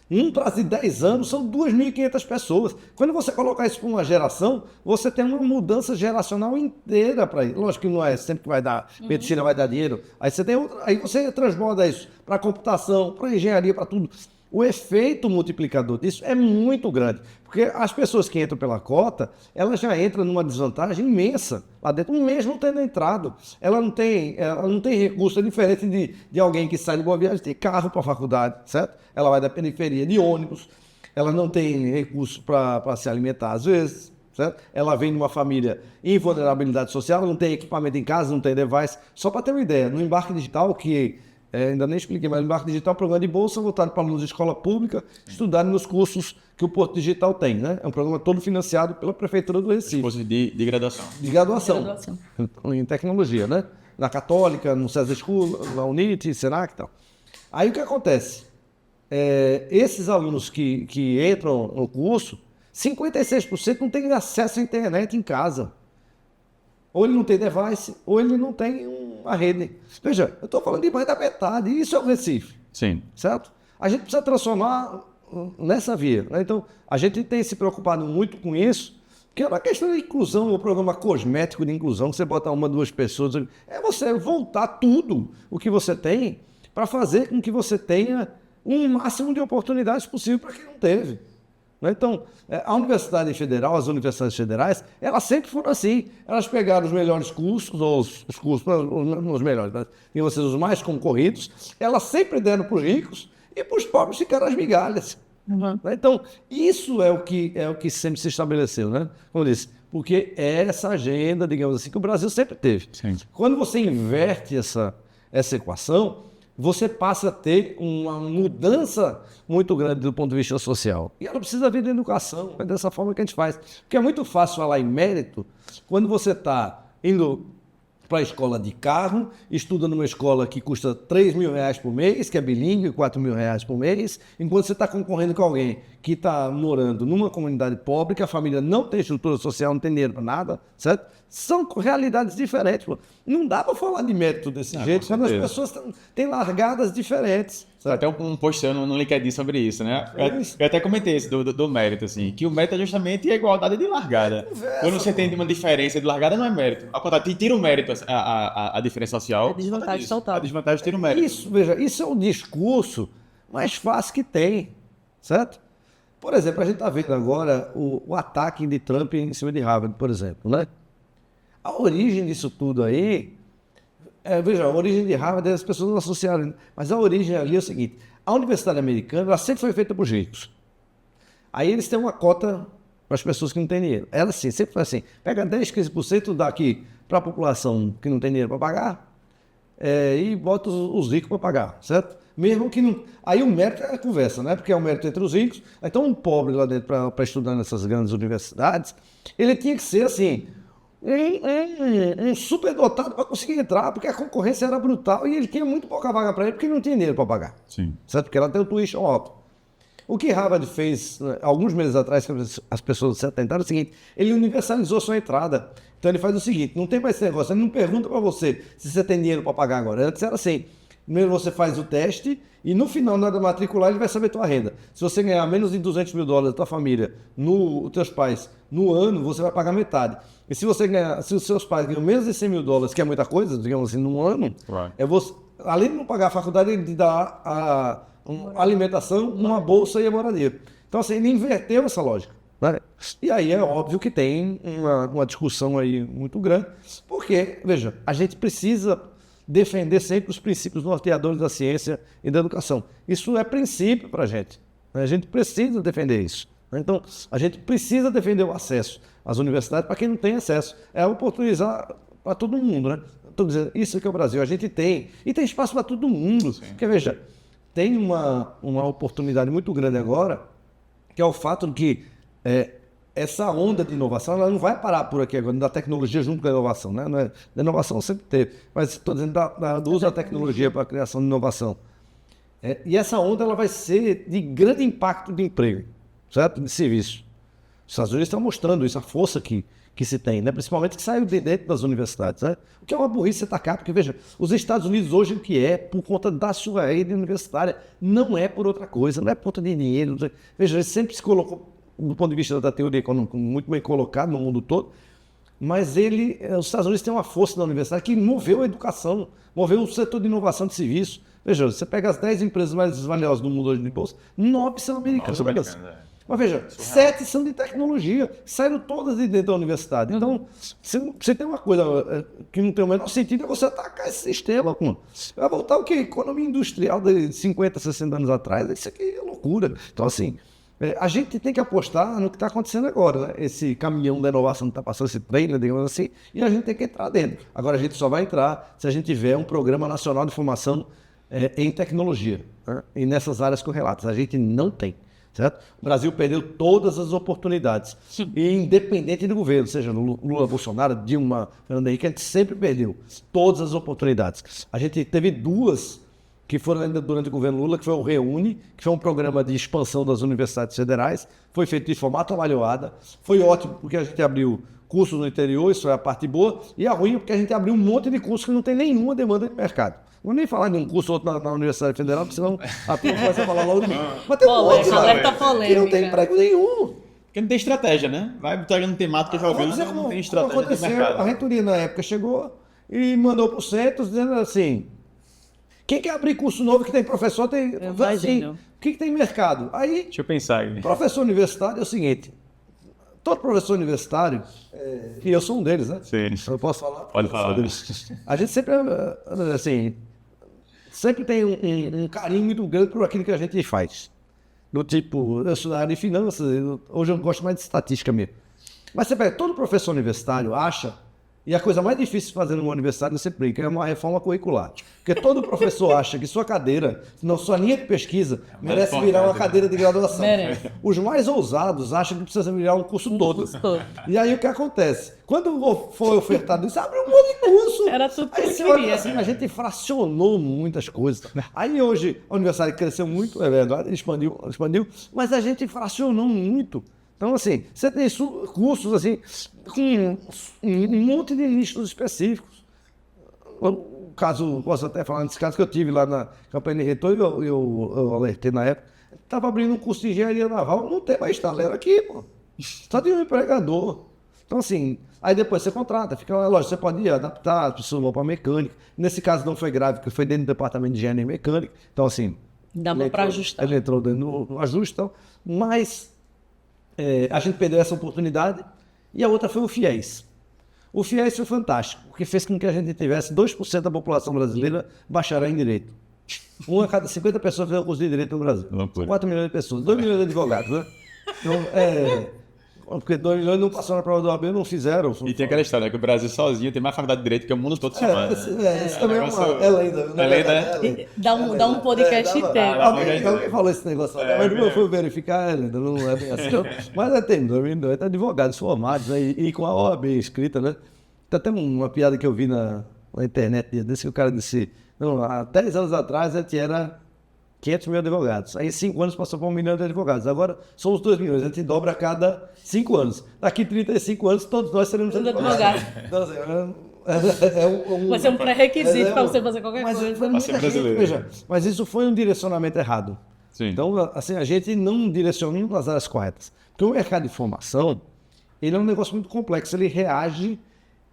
S3: Num prazo de 10 anos, são 2.500 pessoas. Quando você colocar isso para uma geração, você tem uma mudança geracional inteira para isso. Lógico que não é sempre que vai dar, medicina vai dar dinheiro. Aí você tem outra, aí você transborda isso para a computação, para a engenharia, para tudo. O efeito multiplicador disso é muito grande, porque as pessoas que entram pela cota, elas já entram numa desvantagem imensa lá dentro, mesmo tendo entrado. Ela não tem recurso, é diferente de alguém que sai de Boa Viagem, tem carro para a faculdade, certo? Ela vai da periferia de ônibus, ela não tem recurso para se alimentar às vezes, certo? Ela vem de uma família em vulnerabilidade social, não tem equipamento em casa, não tem device. Só para ter uma ideia, no embarque digital, que ainda nem expliquei, mas o Embarque Digital é um programa de bolsa voltado para alunos de escola pública estudarem nos cursos que o Porto Digital tem, né? É um programa todo financiado pela Prefeitura do Recife.
S2: Curso de graduação.
S3: De graduação. Em tecnologia, né? Na Católica, no César School, na Unite, Senac e tal. Aí o que acontece? Esses alunos que entram no curso, 56% não têm acesso à internet em casa. Ou ele não tem device, ou ele não tem uma rede. Veja, eu estou falando de mais da metade, e isso é o Recife.
S2: Sim.
S3: Certo? A gente precisa transformar nessa via, né? Então, a gente tem se preocupado muito com isso, que é uma questão de inclusão, o programa cosmético de inclusão, que você bota uma, duas pessoas, é você voltar tudo o que você tem para fazer com que você tenha um máximo de oportunidades possível para quem não teve. Então, a Universidade Federal, as universidades federais, elas sempre foram assim. Elas pegaram os melhores cursos, ou os cursos, não os melhores, mas os mais concorridos, elas sempre deram para os ricos e para os pobres ficaram as migalhas.
S1: Uhum.
S3: Então, isso é o que sempre se estabeleceu, né? Como eu disse, porque é essa agenda, digamos assim, que o Brasil sempre teve.
S2: Sim.
S3: Quando você inverte essa equação, você passa a ter uma mudança muito grande do ponto de vista social. E ela precisa vir da educação, é dessa forma que a gente faz. Porque é muito fácil falar em mérito quando você está indo para a escola de carro, estuda numa escola que custa R$3.000 por mês, que é bilíngue, R$4.000 por mês, enquanto você está concorrendo com alguém que está morando numa comunidade pobre, que a família não tem estrutura social, não tem dinheiro para nada, certo? São realidades diferentes. Pô. Não dá para falar de mérito desse jeito, quando as pessoas têm largadas diferentes.
S2: Até um post no LinkedIn sobre isso, né? Eu até comentei isso do mérito, assim, que o mérito é justamente a igualdade de largada. Quando você tem uma diferença de largada, não é mérito. Ao contrário, tira o mérito, a diferença social.
S1: É desvantagem total.
S2: A desvantagem tira o mérito.
S3: Isso, veja, isso é o discurso mais fácil que tem, certo? Por exemplo, a gente está vendo agora o ataque de Trump em cima de Harvard, por exemplo, né? A origem disso tudo aí, veja, a origem de Harvard as pessoas não associaram, mas a origem ali é o seguinte, a Universidade Americana ela sempre foi feita por ricos. Aí eles têm uma cota para as pessoas que não têm dinheiro. Ela sim, sempre foi assim, pega 10, 15% daqui para a população que não tem dinheiro para pagar e bota os ricos para pagar, certo? Mesmo que não... Aí o mérito é a conversa, né? Porque é o mérito entre os ricos. Então um pobre lá dentro para estudar nessas grandes universidades, ele tinha que ser assim... um superdotado para conseguir entrar, porque a concorrência era brutal e ele tinha muito pouca vaga para ele, porque ele não tinha dinheiro para pagar.
S2: Sim.
S3: Certo? Porque ela tem o tuition alto. O que Harvard fez alguns meses atrás, que as pessoas se atentaram, é o seguinte: ele universalizou sua entrada. Então ele faz o seguinte: não tem mais esse negócio, ele não pergunta para você se você tem dinheiro para pagar agora. Antes era assim: primeiro você faz o teste e no final, na hora de matricular, ele vai saber a tua renda. Se você ganhar menos de $200 mil da tua família, os teus pais, no ano, você vai pagar metade. E se os seus pais ganham menos de $100 mil, que é muita coisa, digamos assim, num ano, além de não pagar a faculdade, ele te dá uma alimentação, uma bolsa e a moradia. Então, assim, ele inverteu essa lógica, né? E aí é óbvio que tem uma discussão aí muito grande, porque, veja, a gente precisa defender sempre os princípios norteadores da ciência e da educação. Isso é princípio para a gente, né? A gente precisa defender isso, né? Então, a gente precisa defender o acesso às universidades para quem não tem acesso. É oportunizar para todo mundo, né? Estou dizendo, isso que é o Brasil, a gente tem. E tem espaço para todo mundo. Sim. Porque, veja, tem uma oportunidade muito grande agora, que é o fato de que essa onda de inovação, ela não vai parar por aqui agora, da tecnologia junto com a inovação, né? Não é, da inovação sempre teve, mas estou dizendo do uso da tecnologia para a criação de inovação. E essa onda ela vai ser de grande impacto de emprego, certo? De serviço. Os Estados Unidos estão mostrando isso, a força que se tem, né? Principalmente que saiu de dentro das universidades, né? O que é uma burrice atacar, porque, veja, os Estados Unidos hoje o que é por conta da sua rede universitária, não é por outra coisa, não é por conta de dinheiro. Veja, ele sempre se colocou, do ponto de vista da teoria econômica, muito bem colocado no mundo todo, mas os Estados Unidos têm uma força da universidade que moveu a educação, moveu o setor de inovação de serviço. Veja, você pega as 10 empresas mais valiosas do mundo hoje de bolsa, 9 são americanas. Mas veja, 7 são de tecnologia, saíram todas de dentro da universidade. Então, você tem uma coisa que não tem o menor sentido, é você atacar esse sistema. Vai voltar o quê? Economia industrial de 50, 60 anos atrás, isso aqui é loucura. Então, assim, a gente tem que apostar no que está acontecendo agora, né? Esse caminhão da inovação que está passando, esse trailer, digamos assim, e a gente tem que entrar dentro. Agora, a gente só vai entrar se a gente tiver um programa nacional de formação em tecnologia, né? E nessas áreas correlatas. A gente não tem. Certo? O Brasil perdeu todas as oportunidades, e independente do governo, seja Lula, Bolsonaro, Dilma, Fernando Henrique, a gente sempre perdeu todas as oportunidades. A gente teve 2 que foram ainda durante o governo Lula, que foi o Reúne, que foi um programa de expansão das universidades federais, foi feito de formato amalhoada, foi ótimo porque a gente abriu cursos no interior, isso é a parte boa, e a ruim porque a gente abriu um monte de cursos que não tem nenhuma demanda de mercado. Não vou nem falar de um curso ou outro na Universidade Federal, porque senão a turma começa a falar logo. Mas tem um monte, que não tem emprego nenhum.
S2: Porque não tem estratégia, né? Vai botando temática jogando, não tem estratégia de mercado.
S3: A reitoria na época chegou e mandou para o centro dizendo assim: quem quer abrir curso novo que tem professor, tem. Assim, o que tem mercado? Aí,
S2: deixa eu pensar aí.
S3: Professor universitário é o seguinte: todo professor universitário, e eu sou um deles, né?
S2: Sim.
S3: Eu posso falar?
S2: Pode falar.
S3: A gente sempre, assim, sempre tem um carinho muito grande por aquilo que a gente faz. Do tipo, eu sou da área de finanças, hoje eu gosto mais de estatística mesmo. Mas você pega, todo professor universitário acha, e a coisa mais difícil de fazer numa universidade, você brinca, é uma reforma curricular. Porque todo professor acha que sua cadeira, não sua linha de pesqua, merece virar uma cadeira de graduação.
S1: Merece.
S3: Os mais ousados acham que precisa virar um curso todo. E aí o que acontece? Quando foi ofertado isso, abre um monte de curso.
S1: Era tudo que
S3: aí você olha assim, a gente fracionou muitas coisas. Aí hoje a universidade cresceu muito, é verdade, expandiu, mas a gente fracionou muito. Então, assim, você tem cursos assim, com um monte de nichos específicos. O caso, posso até falar nesse caso que eu tive lá na campanha de reitor, eu alertei na época, estava abrindo um curso de engenharia naval, não tem mais talento aqui, pô. Só tem um empregador. Então, assim, aí depois você contrata, fica lá, lógico, você pode adaptar, as pessoas vão para mecânica. Nesse caso não foi grave, porque foi dentro do departamento de engenharia mecânica. Então, assim,
S1: dá para ajustar.
S3: Ele entrou no ajuste, então, mas a gente perdeu essa oportunidade. E a outra foi o FIES. O FIES foi fantástico, porque fez com que a gente tivesse 2% da população brasileira bacharel em direito. Uma a cada 50 pessoas fez o curso de direito no Brasil. 4 milhões de pessoas, 2 milhões de advogados, né? Então, porque 2 milhões não passaram na prova do OAB, não fizeram.
S2: E tem aquela história, né, que o Brasil sozinho tem mais faculdade de direito que o mundo todo somado.
S3: Isso também é lenda.
S2: É lenda, né?
S1: Dá um podcast inteiro.
S3: Alguém falou esse negócio, mas eu fui verificar, não é bem assim. Mas tem 2 milhões de advogados formados, né, e com a OAB escrita, né? Tem até uma piada que eu vi na internet desse que o cara disse, não, há 10 anos atrás a gente era 500 mil advogados. Aí em 5 anos passou para 1 milhão de advogados. Agora somos 2 milhões, a gente dobra a cada 5 anos. Daqui 35 anos todos nós seremos advogados. Então, assim,
S1: vai ser um pré-requisito para você fazer qualquer
S3: mas
S1: coisa.
S2: Pra ser brasileiro.
S3: Veja, mas isso foi um direcionamento errado.
S2: Sim.
S3: Então, assim, a gente não direcionou nas áreas corretas. Porque o mercado de formação, ele é um negócio muito complexo. Ele reage,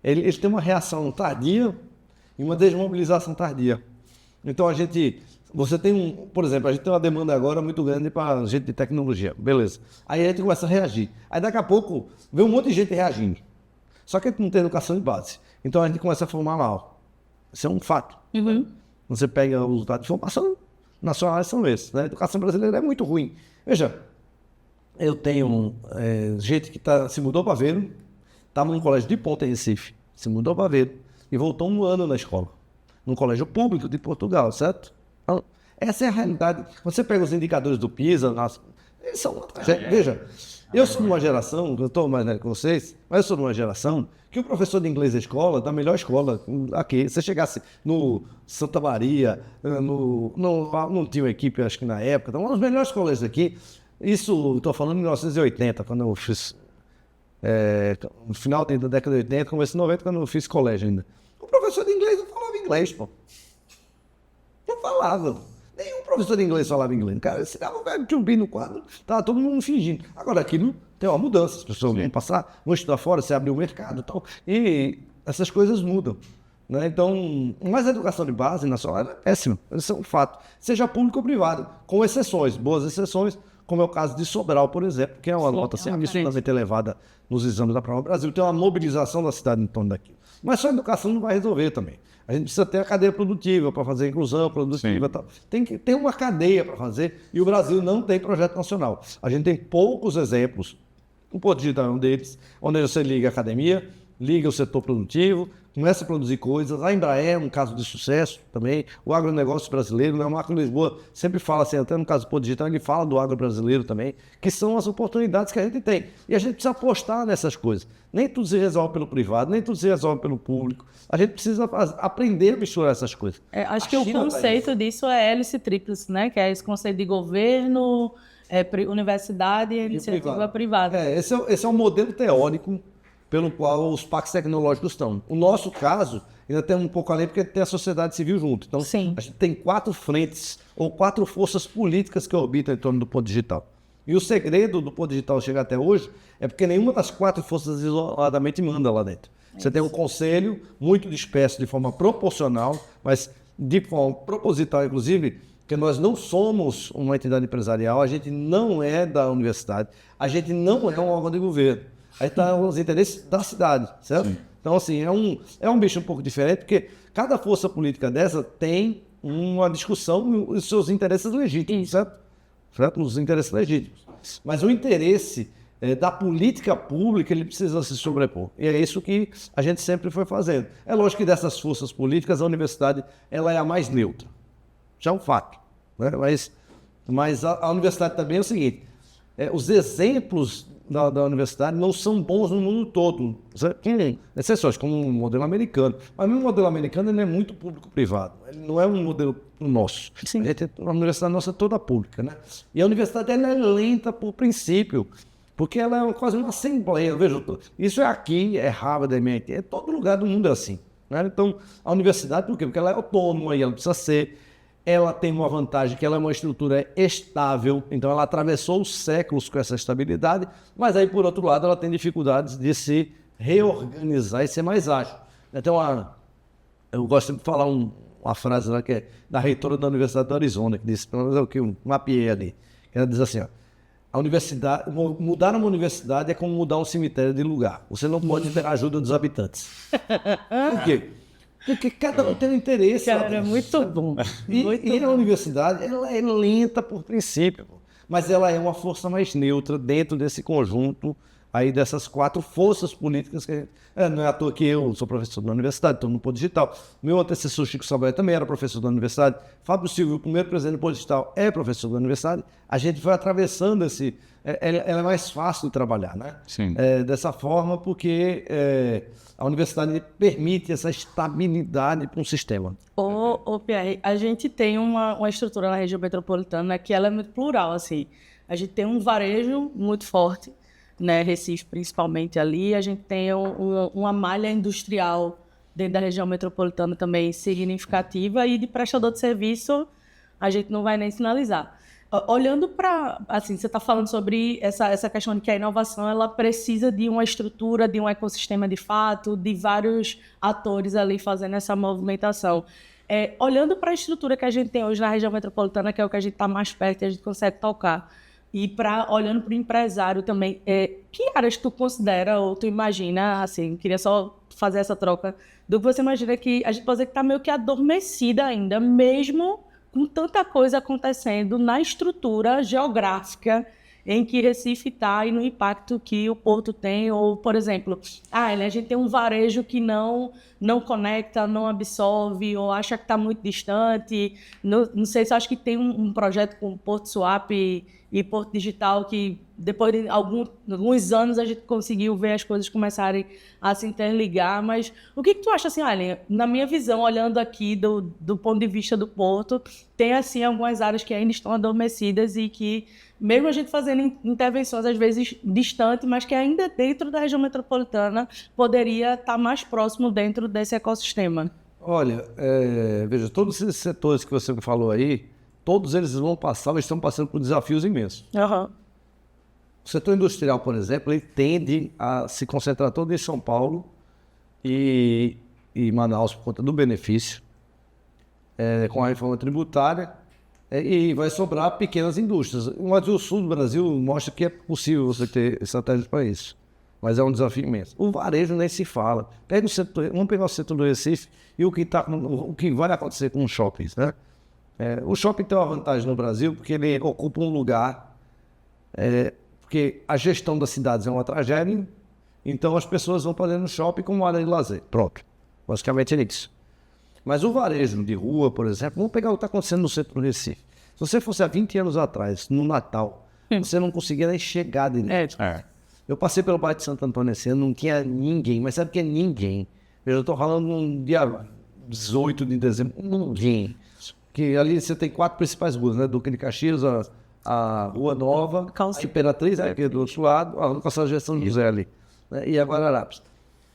S3: ele tem uma reação tardia e uma desmobilização tardia. Então, você tem por exemplo, a gente tem uma demanda agora muito grande para gente de tecnologia, beleza. Aí a gente começa a reagir. Aí daqui a pouco, vê um monte de gente reagindo. Só que a gente não tem educação de base. Então a gente começa a formar mal. Isso é um fato. Você pega os resultados de formação nacional, são esses. Né? A educação brasileira é muito ruim. Veja, eu tenho gente que se mudou para Aveiro, estava num colégio de Ponta em Recife, se mudou para Aveiro e voltou 1 ano na escola, num colégio público de Portugal, certo? Então, essa é a realidade. Você pega os indicadores do PISA, eles são uma tragédia. Veja, eu sou de uma geração, eu estou mais velho que vocês, mas eu sou de uma geração que o professor de inglês da escola, da melhor escola aqui, você chegasse no Santa Maria, não tinha uma equipe, acho que na época, então, uma das melhores colégios aqui, isso, estou falando em 1980, quando eu fiz, no final da década de 80, começo de 90, quando eu fiz colégio ainda. O professor de inglês não falava inglês, pô. Não falava. Nenhum professor de inglês falava inglês. Cara, ensinava o velho Tchumbi no quadro, estava todo mundo fingindo. Agora aqui não tem uma mudança, as pessoas vão passar, vão estudar fora, você abre o mercado e tal. E essas coisas mudam. Né? Então, mas a educação de base nacional é péssima, isso é um fato. Seja público ou privado, com exceções, boas exceções, como é o caso de Sobral, por exemplo, que é uma nota assim, absolutamente elevada nos exames da prova. O Brasil tem uma mobilização da cidade em torno daquilo. Mas só a educação não vai resolver também. A gente precisa ter a cadeia produtiva para fazer a inclusão produtiva e tal. Tem que ter uma cadeia para fazer e o Brasil não tem projeto nacional. A gente tem poucos exemplos. O Porto Digital é um deles, onde você liga a academia, liga o setor produtivo, começa a produzir coisas. A Embraer é um caso de sucesso também. O agronegócio brasileiro, né? O Marco Lisboa sempre fala assim, até no caso do Porto Digital, ele fala do agro brasileiro também, que são as oportunidades que a gente tem. E a gente precisa apostar nessas coisas. Nem tudo se resolve pelo privado, nem tudo se resolve pelo público. A gente precisa aprender a misturar essas coisas.
S1: Acho que o conceito disso é hélice tríplice, né? Que é esse conceito de governo, universidade e iniciativa privada.
S3: Esse é um modelo teórico pelo qual os parques tecnológicos estão. O nosso caso ainda tem um pouco além, porque tem a sociedade civil junto. Então,
S1: sim,
S3: a gente tem 4 frentes ou 4 forças políticas que orbitam em torno do Porto Digital. E o segredo do Porto Digital chegar até hoje é porque nenhuma das 4 forças isoladamente manda lá dentro. Você tem um conselho muito disperso de forma proporcional, mas de forma proposital, inclusive, porque nós não somos uma entidade empresarial, a gente não é da universidade, a gente não é um órgão de governo. Aí estão os interesses da cidade, certo? Sim. Então, assim, é um bicho um pouco diferente, porque cada força política dessa tem uma discussão dos seus interesses legítimos, certo? Os interesses legítimos. Mas o interesse da política pública, ele precisa se sobrepor. E é isso que a gente sempre foi fazendo. É lógico que dessas forças políticas, a universidade ela é a mais neutra. Já é um fato. Né? Mas a universidade também é o seguinte, os exemplos da universidade não são bons no mundo todo. Tem exceções, como o modelo americano. Mas o modelo americano ele é muito público-privado. Ele não é um modelo nosso. Sim. A universidade nossa é toda pública. Né? E a universidade ela é lenta por princípio, porque ela é quase uma assembleia. Veja, isso é aqui, é Harvard, é MIT, é todo lugar do mundo é assim. Né? Então, a universidade, por quê? Porque ela é autônoma e ela precisa ser. Ela tem uma vantagem que ela é uma estrutura estável, então ela atravessou os séculos com essa estabilidade, mas aí, por outro lado, ela tem dificuldades de se reorganizar e ser mais ágil. Então, eu gosto de falar uma frase lá que é da reitora da Universidade do Arizona, que disse, pelo menos é o que eu mapeei ali, que ela diz assim, ó, a universidade, mudar uma universidade é como mudar um cemitério de lugar. Você não pode ter a ajuda dos habitantes. Por quê? Porque cada um tem um interesse.
S1: Cara, é muito bom.
S3: E a universidade, ela é lenta por princípio, mas ela é uma força mais neutra dentro desse conjunto aí dessas 4 forças políticas que a gente... não é à toa que eu sou professor da universidade, estou no Polo Digital. Meu antecessor, Chico Sabaia, também era professor da universidade. Fábio Silva, o primeiro presidente do Polo Digital, é professor da universidade. A gente foi atravessando esse... Ela é mais fácil de trabalhar, né?
S2: Sim.
S3: Dessa forma, porque a universidade permite essa estabilidade para um sistema.
S1: Ô, Pierre, a gente tem uma estrutura na região metropolitana que ela é muito plural, assim. A gente tem um varejo muito forte, né, Recife principalmente ali. A gente tem uma malha industrial dentro da região metropolitana também significativa, e de prestador de serviço a gente não vai nem sinalizar. Olhando para, assim, você está falando sobre essa questão de que a inovação ela precisa de uma estrutura, de um ecossistema de fato, de vários atores ali fazendo essa movimentação. Olhando para a estrutura que a gente tem hoje na região metropolitana, que é o que a gente está mais perto e a gente consegue tocar, e olhando para o empresário também, que áreas tu considera ou tu imagina, assim, queria só fazer essa troca, do que você imagina que a gente pode dizer que está meio que adormecida ainda, mesmo com tanta coisa acontecendo na estrutura geográfica em que Recife está e no impacto que o Porto tem, ou, por exemplo, a gente tem um varejo que não conecta, não absorve, ou acha que está muito distante. Não sei se acho que tem um projeto com Porto Swap e Porto Digital que depois de alguns anos a gente conseguiu ver as coisas começarem a se interligar, mas o que tu acha assim, Aileen? Na minha visão, olhando aqui do ponto de vista do Porto, tem assim algumas áreas que ainda estão adormecidas e que, mesmo a gente fazendo intervenções às vezes distantes, mas que ainda dentro da região metropolitana poderia estar mais próximo dentro desse ecossistema.
S3: Olha, veja, todos esses setores que você falou aí, todos eles estão passando por desafios imensos.
S1: Uhum.
S3: O setor industrial, por exemplo, ele tende a se concentrar todo em São Paulo e Manaus por conta do benefício, com a reforma tributária, e vai sobrar pequenas indústrias. Mas o sul do Brasil mostra que é possível você ter estratégias para isso, mas é um desafio imenso. O varejo nem se fala. Vamos pegar o setor do Recife e o que vai acontecer com os shoppings, né? O shopping tem uma vantagem no Brasil porque ele ocupa um lugar... porque a gestão das cidades é uma tragédia, então as pessoas vão para dentro do shopping como área de lazer. Pronto. Basicamente é isso. Mas o varejo de rua, por exemplo, vamos pegar o que está acontecendo no centro do Recife. Se você fosse há 20 anos atrás, no Natal, você não conseguia nem chegar direito. Eu passei pelo bairro de Santo Antônio esse ano, não tinha ninguém, mas sabe o que é ninguém? Eu estou falando no dia 18 de dezembro, ninguém. Que ali você tem 4 principais ruas, né? Duque de Caxias, a Rua Nova, a Imperatriz, aqui é do outro lado, a Calçada de São José ali, né? E a Guararapes.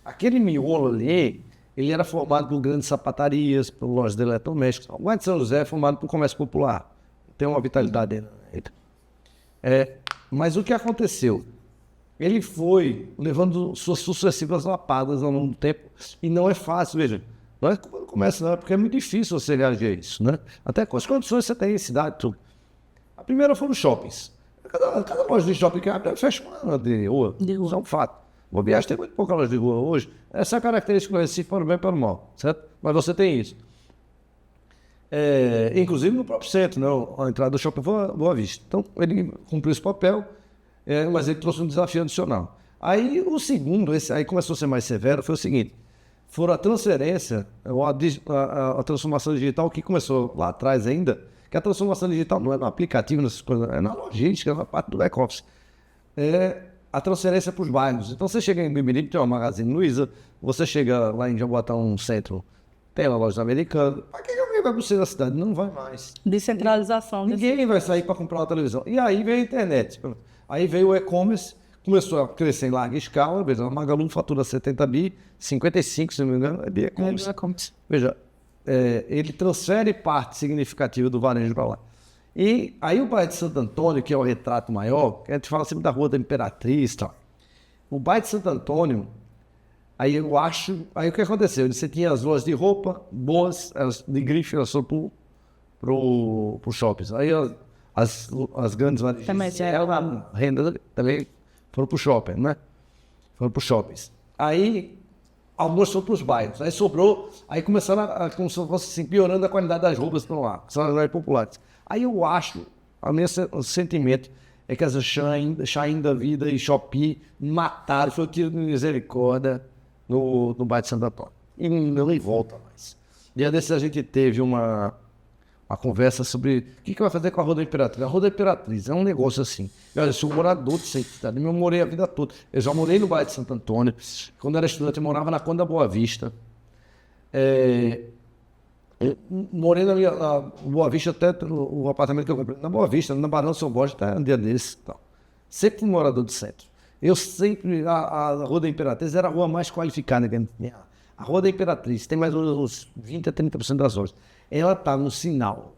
S3: Aquele miolo ali, ele era formado por grandes sapatarias, por lojas de eletrodomésticos. O bairro de São José é formado por comércio popular. Tem uma vitalidade dele. Mas o que aconteceu? Ele foi levando suas sucessivas lapadas ao longo do tempo, e não é fácil, veja. Não é quando começa, não, porque é muito difícil você reagir a isso, né? Até com as condições que você tem em cidade, tudo. A primeira foram os shoppings. Cada loja de shopping que abre, fecha uma de rua. Isso é um fato. O Viagem tem muito pouca loja de rua hoje. Essa é a característica do Recife, para o bem e para o mal, certo? Mas você tem isso. Inclusive no próprio centro, né? A entrada do shopping Boa Vista. Então, ele cumpriu esse papel, mas ele trouxe um desafio adicional. Aí, o segundo, esse aí começou a ser mais severo, foi o seguinte. Foram a transferência, a transformação digital que começou lá atrás ainda, que a transformação digital não é no aplicativo, nessas coisas, é na logística, é na parte do back-office. A transferência para os bairros. Então, você chega em Beberibe, tem uma Magazine Luiza, você chega lá em Jaboatão, centro, tem uma loja americana. Para que alguém vai para o centro da cidade? Não vai mais.
S1: Descentralização.
S3: Ninguém vai sair para comprar uma televisão. E aí veio a internet. Aí veio o e-commerce, começou a crescer em larga escala. Veja, a Magalu fatura 70 bi, 55, se não me engano, é de e-commerce. Veja, ele transfere parte significativa do varejo para lá. E aí o bairro de Santo Antônio, que é o retrato maior, que a gente fala sempre da Rua da Imperatriz e tal. O bairro de Santo Antônio, aí o que aconteceu? Você tinha as lojas de roupa boas, elas de grife, elas foram pro shoppings. Aí as grandes varejistas, a renda também foram pro shopping, né? Foram pro shoppings. Aí algumas foram para os bairros. Aí sobrou, aí começaram como se fosse assim, piorando a qualidade das roupas para lá, que são as mais populares. Aí eu acho, o meu sentimento é que as Shein da vida e Shopee mataram, foi o tiro de misericórdia no bairro de Santo Antônio. E não volta mais. Dia desses a gente teve uma conversa sobre o que vai fazer com a Rua da Imperatriz. A Rua da Imperatriz é um negócio assim. Eu sou morador de cidade, eu morei a vida toda. Eu já morei no bairro de Santo Antônio. Quando era estudante, eu morava na Conda Boa Vista. Eu morei na Boa Vista, até o apartamento que eu comprei na Boa Vista, na Barão São Borges, até um dia desse. Então. Sempre fui morador do centro. Eu sempre, a Rua da Imperatriz era a rua mais qualificada que a gente tinha. A Rua da Imperatriz tem mais ou menos uns 20 a 30% das lojas. Ela está no sinal.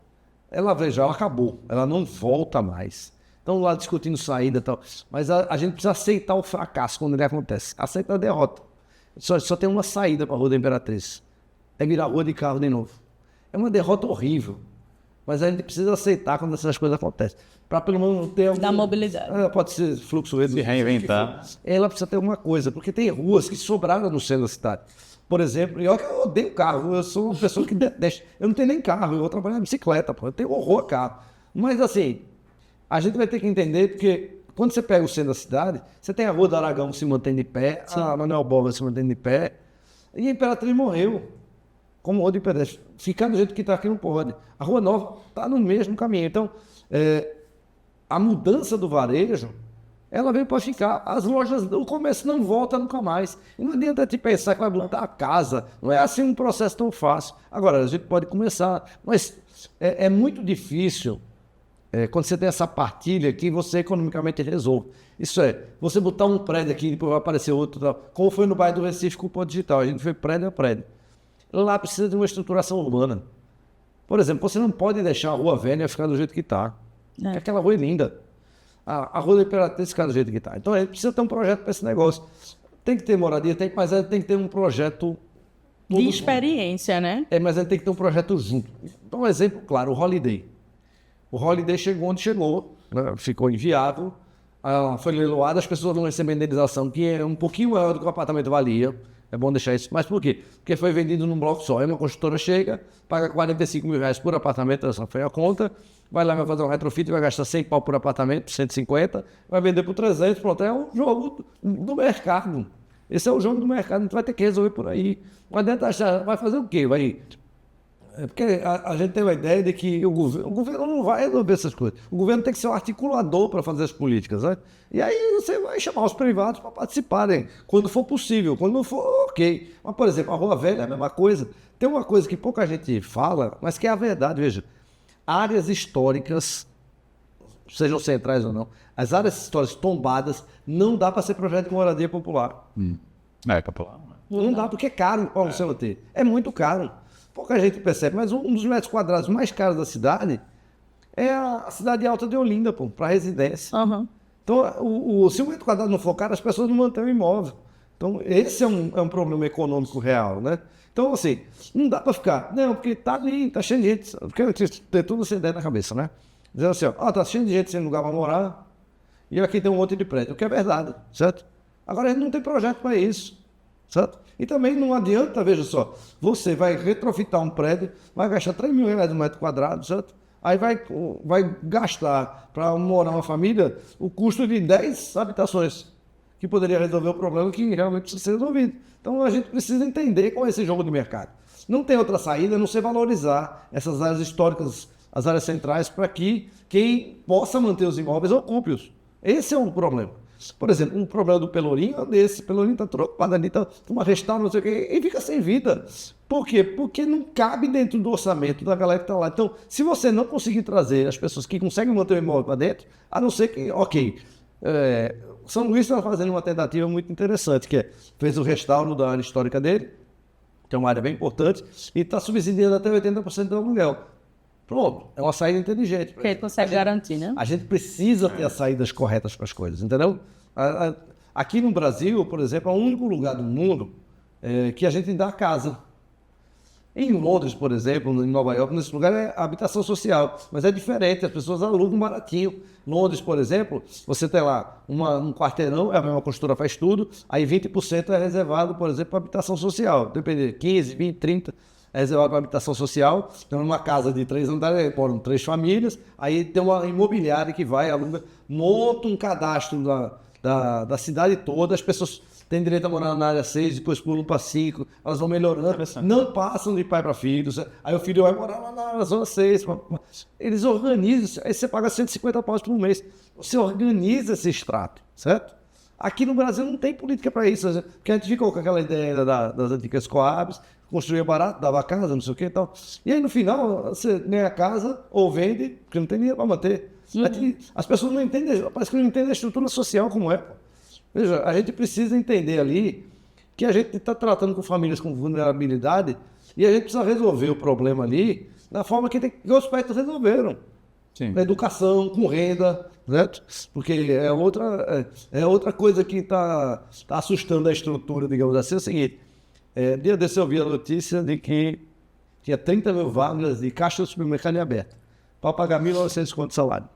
S3: Ela acabou. Ela não volta mais. Estão lá discutindo saída e tal. Mas a gente precisa aceitar o fracasso quando ele acontece. Aceitar a derrota. Só tem uma saída para a Rua da Imperatriz. É virar rua de carro de novo. É uma derrota horrível. Mas a gente precisa aceitar quando essas coisas acontecem. Para pelo menos ter
S1: Da mobilidade.
S3: Pode ser fluxo reduzido.
S2: Se reinventar.
S3: Ela precisa ter alguma coisa. Porque tem ruas que sobraram no centro da cidade. Por exemplo, eu odeio carro, eu sou uma pessoa que detesta. Eu não tenho nem carro, eu vou trabalhar de bicicleta, eu tenho horror a carro. Mas assim, a gente vai ter que entender, porque quando você pega o centro da cidade, você tem a Rua do Aragão que se mantém de pé, a Manuel Borba se mantém de pé, e a Imperatriz morreu, como rua de pedestre. Ficar do jeito que está aqui não pode. A Rua Nova está no mesmo caminho. Então, a mudança do varejo, ela veio para ficar. As lojas, o comércio não volta nunca mais. E não adianta te pensar que vai botar a casa. Não é assim um processo tão fácil. Agora, a gente pode começar. Mas é muito difícil, quando você tem essa partilha, que você economicamente resolve. Isso você botar um prédio aqui, depois vai aparecer outro. Tal. Como foi no bairro do Recife com o Ponto Digital. A gente foi prédio a prédio. Lá precisa de uma estruturação urbana. Por exemplo, você não pode deixar a Rua Velha ficar do jeito que está. Aquela rua é linda. A Rua da Imperatriz ficar do jeito que está. Então, a gente precisa ter um projeto para esse negócio. Tem que ter moradia, mas tem que ter um projeto...
S1: De experiência, né?
S3: Mas a gente tem que ter um projeto junto. Então, um exemplo claro, o Holiday. O Holiday chegou onde chegou, né? Ficou inviável, foi leiloado, as pessoas vão receber indenização, que é um pouquinho maior do que o apartamento valia. É bom deixar isso. Mas por quê? Porque foi vendido num bloco só. Aí uma construtora chega, paga R$45 mil por apartamento, essa foi a conta, vai lá, vai fazer um retrofit, vai gastar 100 pau por apartamento, 150, vai vender por 300, pronto. É um jogo do mercado. Esse é o jogo do mercado, a gente vai ter que resolver por aí. Não adianta achar, vai fazer o quê? Porque a gente tem uma ideia de que o governo não vai resolver essas coisas. O governo tem que ser um articulador para fazer as políticas, né? E aí você vai chamar os privados para participarem, quando for possível. Quando não for, ok. Mas, por exemplo, a Rua Velha é a mesma coisa. Tem uma coisa que pouca gente fala, mas que é a verdade, veja. Áreas históricas, sejam centrais ou não, as áreas históricas tombadas, não dá para ser projeto de moradia popular.
S2: Popular.
S3: Não dá, porque é caro para você manter. É muito caro. Pouca gente percebe, mas um dos metros quadrados mais caros da cidade é a cidade alta de Olinda, para residência.
S1: Uhum.
S3: Então, se o metro quadrado não for caro, as pessoas não mantêm o imóvel. Então, esse é um problema econômico real, né? Então, assim, não dá para ficar, não, porque tá ali, tá cheio de gente, porque tem tudo essa ideia na cabeça, né? Dizendo assim, tá cheio de gente sem lugar para morar, e aqui tem um monte de prédio, o que é verdade, certo? Agora, a gente não tem projeto para isso, certo? E também não adianta, veja só, você vai retrofitar um prédio, vai gastar R$3 mil no metro quadrado, certo? Aí vai gastar para morar uma família o custo de 10 habitações, que poderia resolver o problema que realmente precisa ser resolvido. Então a gente precisa entender qual é esse jogo de mercado. Não tem outra saída a não ser valorizar essas áreas históricas, as áreas centrais, para que quem possa manter os imóveis ocupe-os. Esse é um problema. Por exemplo, um problema do Pelourinho é desse. O Pelourinho está trocado ali, está uma restauração, não sei o quê, e fica sem vida. Por quê? Porque não cabe dentro do orçamento da galera que está lá. Então, se você não conseguir trazer as pessoas que conseguem manter o imóvel para dentro, a não ser que, São Luís está fazendo uma tentativa muito interessante, que fez o restauro da área histórica dele, que é uma área bem importante, e está subsidiando até 80% do aluguel. Pronto, é uma saída inteligente.
S1: Porque ele consegue garantir, né?
S3: A gente precisa ter as saídas corretas para as coisas, entendeu? Aqui no Brasil, por exemplo, é o único lugar do mundo que a gente dá casa. Em Londres, por exemplo, em Nova York, nesse lugar é habitação social, mas é diferente, as pessoas alugam baratinho. Londres, por exemplo, você tem lá um quarteirão, a mesma construtora faz tudo, aí 20% é reservado, por exemplo, para habitação social, depende, 15, 20, 30. é reservado para habitação social. Então, numa casa de 3 andares, moram 3 famílias, aí tem uma imobiliária que vai, aluga, monta um cadastro da cidade toda, as pessoas têm direito a morar na área 6, depois pulam para 5, elas vão melhorando, não passam de pai para filho, aí o filho vai morar lá na zona 6, eles organizam, aí você paga 150 paus por mês, você organiza esse extrato, certo? Aqui no Brasil não tem política para isso, porque a gente ficou com aquela ideia das antigas Coabs, construía barato, dava casa, não sei o que e tal, e aí no final você ganha a casa ou vende, porque não tem dinheiro para manter. As pessoas não entendem, parece que não entendem a estrutura social como é. Veja, a gente precisa entender ali que a gente está tratando com famílias com vulnerabilidade e a gente precisa resolver o problema ali da forma que os pais resolveram.
S2: Sim.
S3: Na educação, com renda, certo? Porque é outra coisa que está assustando a estrutura, digamos assim, é o seguinte. Dia desse eu vi a notícia de que tinha 30 mil vagas de caixa do supermercado aberto para pagar 1.900 conto de salário.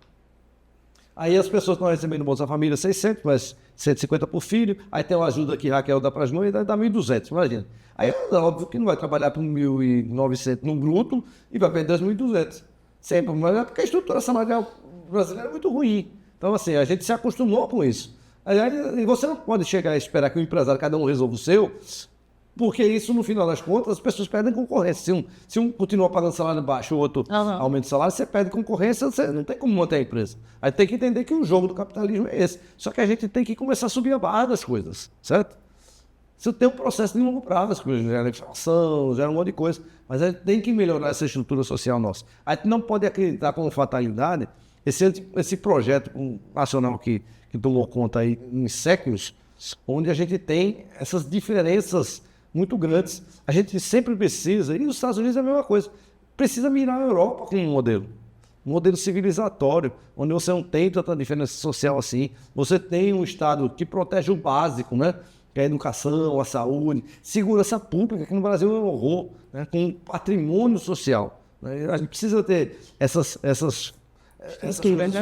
S3: Aí as pessoas estão recebendo Bolsa Família 600, mas 150 por filho. Aí tem uma ajuda que Raquel dá para as mães e dá 1.200, imagina. Aí é óbvio que não vai trabalhar por 1.900 no bruto e vai perder 2.200. Sempre, mas é porque a estrutura salarial brasileira é muito ruim. Então, assim, a gente se acostumou com isso. E você não pode chegar e esperar que o empresário, cada um resolva o seu, porque isso, no final das contas, as pessoas perdem concorrência. Se um continua pagando salário baixo, o outro aumenta o salário, você perde concorrência, você não tem como manter a empresa. Aí tem que entender que o jogo do capitalismo é esse. Só que a gente tem que começar a subir a barra das coisas, certo? Isso tem um processo de longo prazo, as coisas geram inflação, geram um monte de coisa, mas a gente tem que melhorar essa estrutura social nossa. A gente não pode acreditar com fatalidade esse projeto nacional que tomou conta aí em séculos, onde a gente tem essas diferenças muito grandes. A gente sempre precisa, e os Estados Unidos é a mesma coisa, precisa mirar a Europa com um modelo civilizatório, onde você não tem tanta diferença social assim, você tem um Estado que protege o básico, né? Que é a educação, a saúde, segurança pública, que no Brasil é um horror, né? Com patrimônio social. Né? A gente precisa ter essas coisas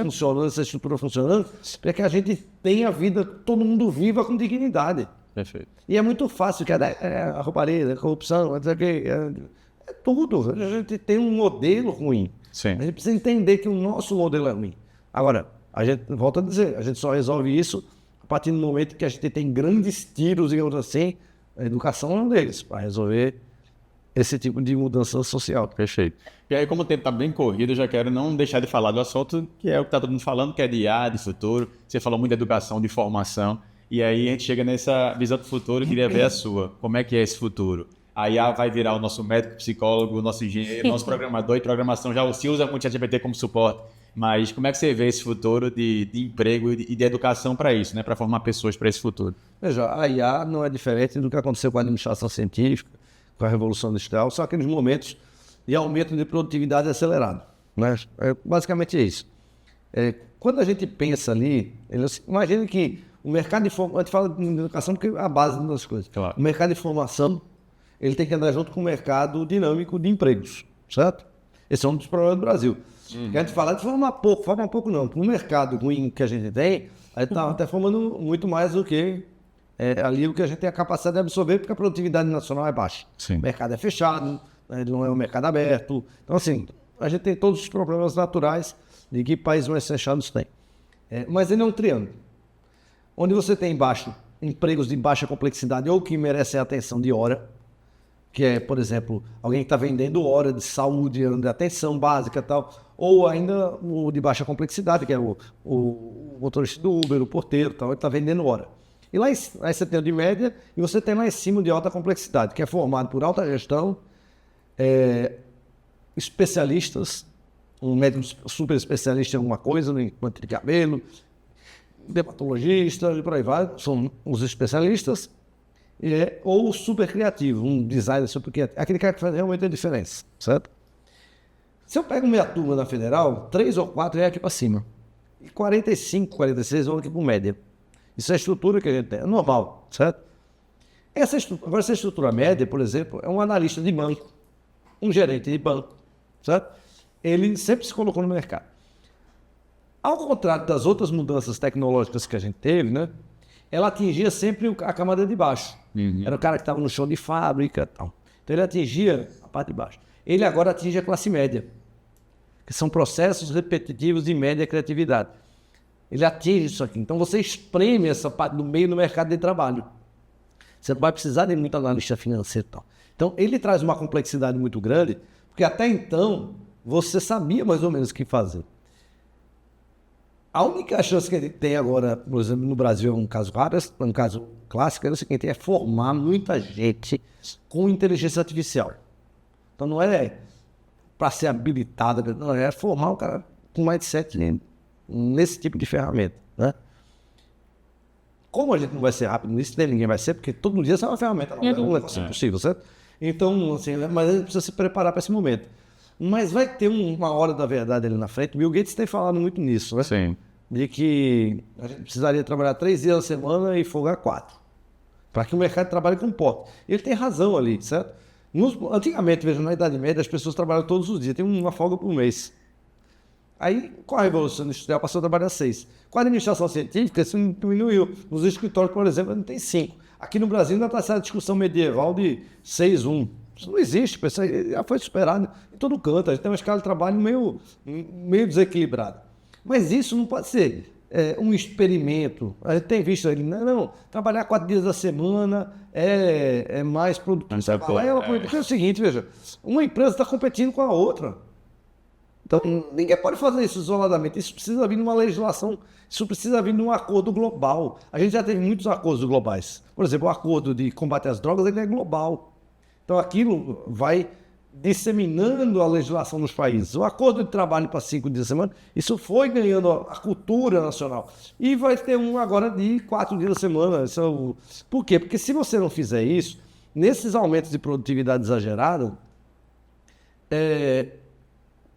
S3: funcionando, essa estrutura funcionando, para que a gente tenha vida, todo mundo viva com dignidade.
S2: Perfeito.
S3: E é muito fácil, que a roubalheira, a corrupção, é tudo. A gente tem um modelo ruim.
S2: Sim.
S3: A gente precisa entender que o nosso modelo é ruim. Agora, a gente, volta a dizer, a gente só resolve isso a partir do momento que a gente tem grandes tiros, digamos assim, a educação é um deles, para resolver esse tipo de mudança social.
S2: Perfeito. E aí, como o tempo está bem corrido, eu já quero não deixar de falar do assunto, que é o que está todo mundo falando, que é de IA, de futuro. Você falou muito de educação, de formação. E aí a gente chega nessa visão do futuro e queria ver a sua. Como é que é esse futuro? A IA vai virar o nosso médico, psicólogo, nosso engenheiro, nosso programador, e programação já se usa muito o ChatGPT como suporte. Mas como é que você vê esse futuro de emprego e de educação para isso, né? Para formar pessoas para esse futuro?
S3: Veja, a IA não é diferente do que aconteceu com a administração científica, com a Revolução Industrial, são aqueles momentos de aumento de produtividade acelerado. Né? Basicamente é isso. Quando a gente pensa ali, imagina que o mercado de formação, a gente fala de educação porque é a base das coisas.
S2: Claro.
S3: O mercado de formação, ele tem que andar junto com o mercado dinâmico de empregos, certo? Esse é um dos problemas do Brasil. Que a gente fala de forma pouco não. No mercado ruim que a gente tem, a gente está até formando muito mais do que ali o que a gente tem a capacidade de absorver, porque a produtividade nacional é baixa.
S2: Sim.
S3: O mercado é fechado, né? Ele não é um mercado aberto. Então, assim, a gente tem todos os problemas naturais de que países mais fechados têm. Mas ele é um triângulo, onde você tem empregos de baixa complexidade ou que merecem atenção de hora, que é, por exemplo, alguém que está vendendo hora de saúde, de atenção básica e tal, ou ainda o de baixa complexidade, que é o motorista do Uber, o porteiro e tal, ele está vendendo hora. E lá você tem o de média e você tem lá em cima o de alta complexidade, que é formado por alta gestão, especialistas, um médico super especialista em alguma coisa, no implante de cabelo, dermatologista e por aí vai, são os especialistas, ou super criativo, um designer super criativo, aquele cara que faz realmente a diferença, certo? Se eu pego minha turma na Federal, 3 ou 4 é aqui para cima, e 45, 46 vão aqui para média. Isso é a estrutura que a gente tem, é normal, certo? Agora, essa estrutura média, por exemplo, é um analista de banco, um gerente de banco, certo? Ele sempre se colocou no mercado. Ao contrário das outras mudanças tecnológicas que a gente teve, né? Ela atingia sempre a camada de baixo. Uhum. Era o cara que estava no chão de fábrica e tal. Então ele atingia a parte de baixo. Ele agora atinge a classe média, que são processos repetitivos de média criatividade. Ele atinge isso aqui. Então você espreme essa parte do meio no mercado de trabalho. Você não vai precisar de muito analista financeiro. Então ele traz uma complexidade muito grande, porque até então você sabia mais ou menos o que fazer. A única chance que ele tem agora, por exemplo, no Brasil, é um caso raro, um caso clássico, é o seguinte, é formar muita gente com inteligência artificial. Então não é para ser habilitado, não, é formar um cara com mindset nesse tipo de ferramenta, né? Como a gente não vai ser rápido nisso, nem ninguém vai ser, porque todo dia sai uma ferramenta, não é um negócio impossível, certo? Então, assim, mas a gente precisa se preparar para esse momento. Mas vai ter uma hora da verdade ali na frente. Bill Gates tem falado muito nisso, né?
S2: Sim.
S3: De que a gente precisaria trabalhar 3 dias na semana e folgar 4. Para que o mercado trabalhe com porte. Ele tem razão ali, certo? Antigamente, veja, na Idade Média, as pessoas trabalham todos os dias, tem uma folga por mês. Aí, com a Revolução Industrial, passou a trabalhar 6. Com a administração científica, isso diminuiu. Nos escritórios, por exemplo, não tem 5. Aqui no Brasil ainda está essa discussão medieval de 6-1. Isso não existe, pessoal, já foi superado em todo canto. A gente tem uma escala de trabalho meio desequilibrada. Mas isso não pode ser um experimento. A gente tem visto ele, não, trabalhar 4 dias da semana é mais produtivo. Porque é o seguinte, veja, uma empresa está competindo com a outra. Então, ninguém pode fazer isso isoladamente. Isso precisa vir numa legislação, isso precisa vir num acordo global. A gente já teve muitos acordos globais. Por exemplo, o acordo de combate às drogas, ele é global. Então, aquilo vai disseminando a legislação nos países. O acordo de trabalho para 5 dias da semana, isso foi ganhando a cultura nacional. E vai ter um agora de 4 dias da semana. Por quê? Porque se você não fizer isso, nesses aumentos de produtividade exagerados,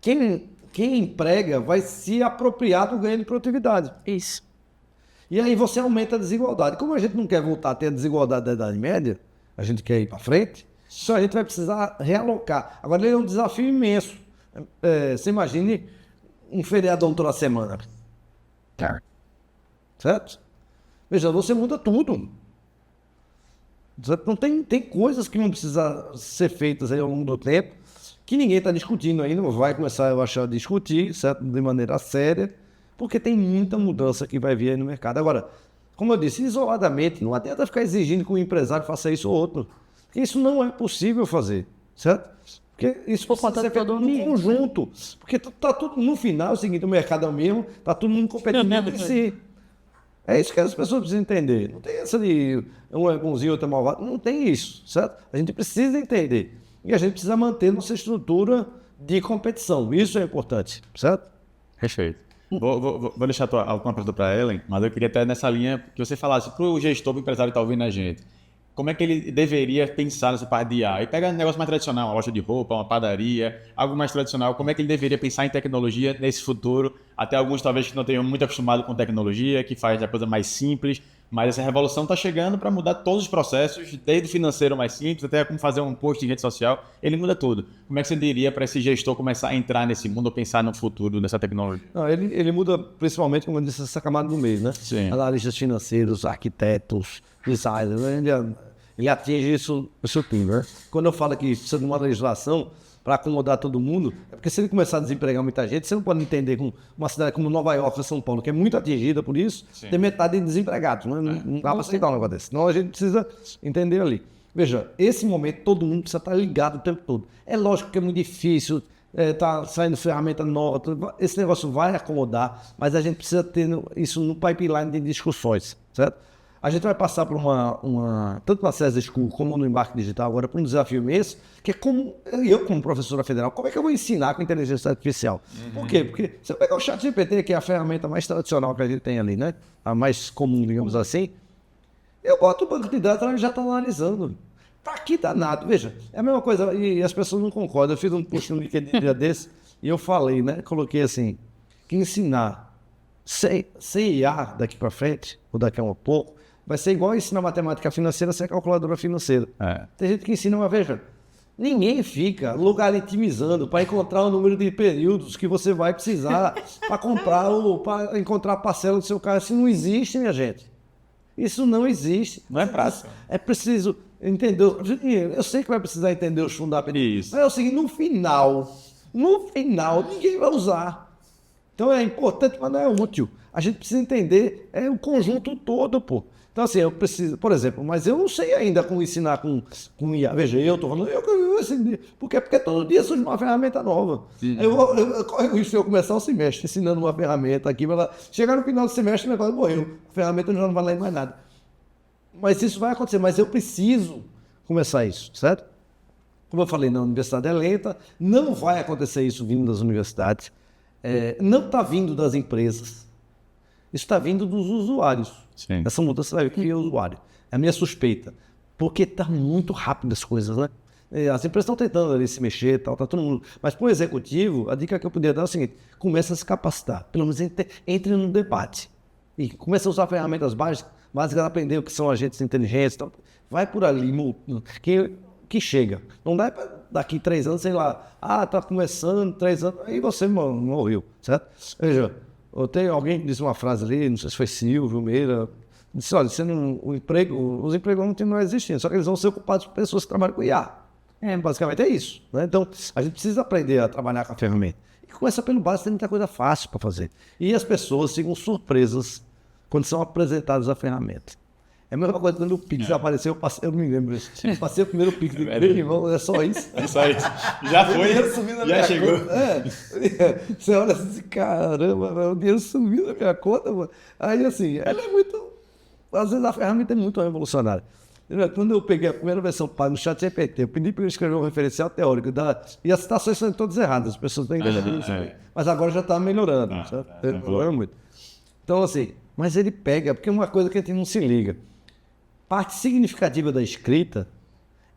S3: quem emprega vai se apropriar do ganho de produtividade.
S1: Isso.
S3: E aí você aumenta a desigualdade. Como a gente não quer voltar a ter a desigualdade da Idade Média, a gente quer ir para frente, só a gente vai precisar realocar. Agora, ele é um desafio imenso. Você imagine um feriadão toda semana. Certo? Veja, você muda tudo. Não tem coisas que não precisam ser feitas aí ao longo do tempo, que ninguém está discutindo ainda, vai começar, eu acho, a discutir, certo? De maneira séria, porque tem muita mudança que vai vir aí no mercado. Agora, como eu disse, isoladamente, não adianta ficar exigindo que o empresário faça isso ou outro. Porque isso não é possível fazer, certo? Porque isso precisa ser feito no conjunto. Porque tá tudo, no final, é o seguinte, o mercado é o mesmo, está todo mundo competindo entre si. É isso que as pessoas precisam entender. Não tem essa de um é bonzinho, outro é malvado. Não tem isso, certo? A gente precisa entender. E a gente precisa manter nossa estrutura de competição. Isso é importante, certo?
S2: Perfeito. Vou deixar a última pergunta para a Ellen, mas eu queria até nessa linha que você falasse para o gestor, para o empresário que está ouvindo a gente. Como é que ele deveria pensar nessa parte de IA? E pega um negócio mais tradicional, uma loja de roupa, uma padaria, algo mais tradicional. Como é que ele deveria pensar em tecnologia nesse futuro? Até alguns talvez que não tenham muito acostumado com tecnologia, que faz a coisa mais simples. Mas essa revolução está chegando para mudar todos os processos, desde o financeiro mais simples até como fazer um post em rede social. Ele muda tudo. Como é que você diria para esse gestor começar a entrar nesse mundo ou pensar no futuro dessa tecnologia?
S3: Não, ele muda principalmente, como eu disse, essa camada do meio, né?
S2: Sim.
S3: Analistas financeiros, arquitetos, designers, ele atinge isso tudo, né? Quando eu falo que precisa de uma legislação para acomodar todo mundo, é porque se ele começar a desempregar muita gente, você não pode entender com uma cidade como Nova York ou São Paulo, que é muito atingida por isso, tem metade de desempregados, né? Não dá para aceitar um negócio desse. Então a gente precisa entender ali. Veja, esse momento todo mundo precisa estar ligado o tempo todo. É lógico que é muito difícil, tá saindo ferramenta nova, esse negócio vai acomodar, mas a gente precisa ter isso no pipeline de discussões, certo? A gente vai passar por tanto na CESA School como no Embarque Digital agora, por um desafio mesmo, que é como eu, como professora federal, como é que eu vou ensinar com inteligência artificial? Por quê? Porque se eu pegar o ChatGPT, que é a ferramenta mais tradicional que a gente tem ali, né? A mais comum, digamos assim, eu boto o banco de dados, ela já está analisando. Tá aqui danado. Veja, é a mesma coisa, e as pessoas não concordam. Eu fiz um post no LinkedIn dia desse, e eu falei, né? Coloquei assim, que ensinar CIA daqui para frente, ou daqui a um pouco, vai ser igual ensinar matemática financeira sem calculadora financeira. Tem gente que ensina, mas veja, ninguém fica logaritmizando para encontrar o número de períodos que você vai precisar para encontrar a parcela do seu carro. Isso não existe, minha gente. Isso não existe.
S2: Não é prático.
S3: É preciso entendeu? Eu sei que vai precisar entender os fundamentos.
S2: Isso.
S3: Mas é o seguinte, no final, ninguém vai usar. Então é importante, mas não é útil. A gente precisa entender o conjunto todo, pô. Então, assim, eu preciso, por exemplo, mas eu não sei ainda como ensinar com IA. Veja, eu estou falando, eu ensinei. Porque todo dia surge uma ferramenta nova. Eu corro isso se eu começar o semestre ensinando uma ferramenta aqui, chegar no final do semestre, o negócio morreu. A ferramenta já não vai ler mais nada. Mas isso vai acontecer, mas eu preciso começar isso, certo? Como eu falei, na universidade é lenta, não vai acontecer isso vindo das universidades, não está vindo das empresas, isso está vindo dos usuários.
S2: Sim.
S3: Essa mudança vai vir que é o usuário. É a minha suspeita, porque está muito rápido as coisas, né? As empresas estão tentando ali se mexer, tá todo mundo. Mas para o executivo, a dica que eu poderia dar é o seguinte: começa a se capacitar, pelo menos entre no debate e começa a usar ferramentas básicas, aprender o que são agentes inteligentes, então, vai por ali, que chega. Não dá para daqui 3 anos, sei lá, tá começando 3 anos, aí você morreu, certo? Veja, alguém disse uma frase ali, não sei se foi Silvio Meira, disse, olha, os empregos não continuam existindo, só que eles vão ser ocupados por pessoas que trabalham com IA. Basicamente é isso, né? Então, a gente precisa aprender a trabalhar com a ferramenta. E começa pelo básico, tem muita coisa fácil para fazer. E as pessoas ficam surpresas quando são apresentadas a ferramenta. É a mesma coisa quando o Pix apareceu, eu não me lembro disso. Passei o primeiro Pix do meu irmão, é só isso.
S2: É só isso. Já foi, já chegou.
S3: Você olha assim, caramba, o dinheiro sumiu na minha conta, mano. Aí assim, ela é muito... Às vezes a ferramenta é muito revolucionária. Quando eu peguei a primeira versão no chat GPT, eu pedi para ele escrever um referencial teórico, e as citações são todas erradas, as pessoas têm que isso. Mas agora já está melhorando, melhorando muito. Então assim, mas ele pega, porque é uma coisa que a gente não se liga. Parte significativa da escrita,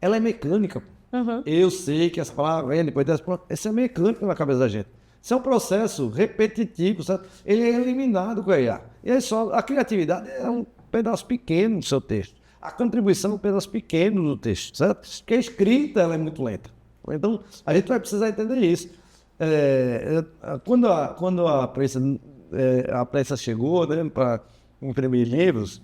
S3: ela é mecânica.
S1: Uhum.
S3: Eu sei que essa palavra vem depois dessa palavra. Essa é mecânica na cabeça da gente. Isso é um processo repetitivo, sabe? Ele é eliminado com a IA. E aí a criatividade é um pedaço pequeno do seu texto. A contribuição é um pedaço pequeno do texto, certo? Porque a escrita ela é muito lenta. Então, a gente vai precisar entender isso. Quando a prensa chegou, né, para imprimir livros,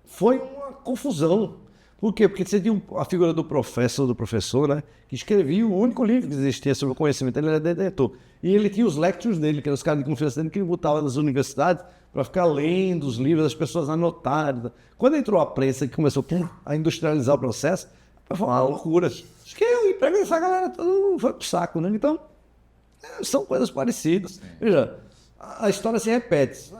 S3: foi uma confusão. Por quê? Porque você tinha a figura do professor, né, que escrevia o único livro que existia sobre o conhecimento, ele era detentor. E ele tinha os lectures dele, que eram os caras de confiança dele, que ele botava nas universidades para ficar lendo os livros, as pessoas anotarem. Quando entrou a prensa que começou a industrializar o processo, foi uma loucura. Acho que o emprego dessa galera todo foi pro saco, né? Então, são coisas parecidas. Veja, a história se repete,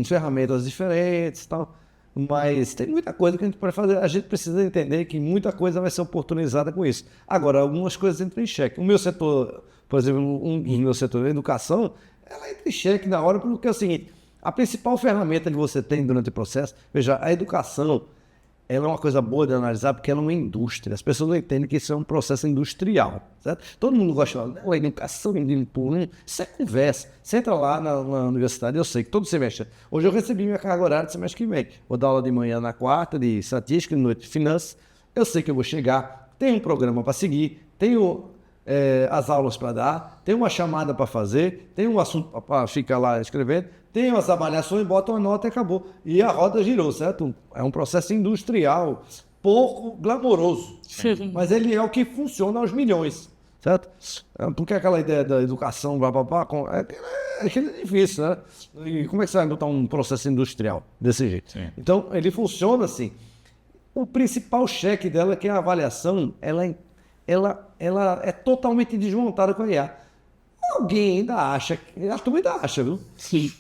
S3: ferramentas diferentes e tal, mas tem muita coisa que a gente pode fazer. A gente precisa entender que muita coisa vai ser oportunizada com isso. Agora, algumas coisas entram em xeque. O meu setor, por exemplo, um dos meus setores, a educação, ela entra em xeque na hora, porque é o seguinte, a principal ferramenta que você tem durante o processo, veja, a educação, ela é uma coisa boa de analisar porque ela é uma indústria. As pessoas não entendem que isso é um processo industrial, certo? Todo mundo gosta de falar, educação, isso é conversa. Você entra lá na universidade, eu sei que todo semestre, hoje eu recebi minha carga horária do semestre que vem. Vou dar aula de manhã na quarta, de estatística, de noite de finanças. Eu sei que eu vou chegar, tenho um programa para seguir, tenho as aulas para dar, tenho uma chamada para fazer, tenho um assunto para ficar lá escrevendo, tenho as avaliações, boto uma nota e acabou. E a roda girou, certo? É um processo industrial, pouco glamouroso, mas ele é o que funciona aos milhões, certo? Porque aquela ideia da educação, é difícil, né? E como é que você vai botar um processo industrial desse jeito? Sim. Então, ele funciona assim. O principal cheque dela é que a avaliação, ela é totalmente desmontada com a IA. Alguém ainda acha, a turma ainda acha, viu? Sim.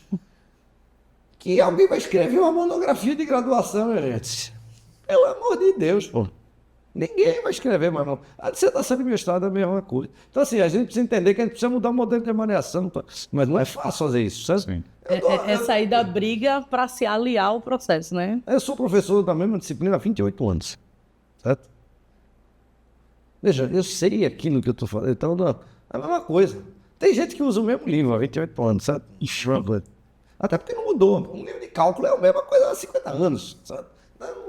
S3: Que alguém vai escrever uma monografia de graduação, gente. Pelo amor de Deus, pô. Ninguém vai escrever mais, não. A dissertação de mestrado é a mesma coisa. Então, assim, a gente precisa entender que a gente precisa mudar o modelo de avaliação, mas não é fácil fazer isso, certo? Sim.
S1: É sair da briga para se aliar ao processo, né?
S3: Eu sou professor da mesma disciplina há 28 anos, certo? Veja, eu sei aquilo que eu estou falando, então é a mesma coisa. Tem gente que usa o mesmo livro há 28 anos, sabe? Até porque não mudou. Um livro de cálculo é a mesma coisa há 50 anos, sabe?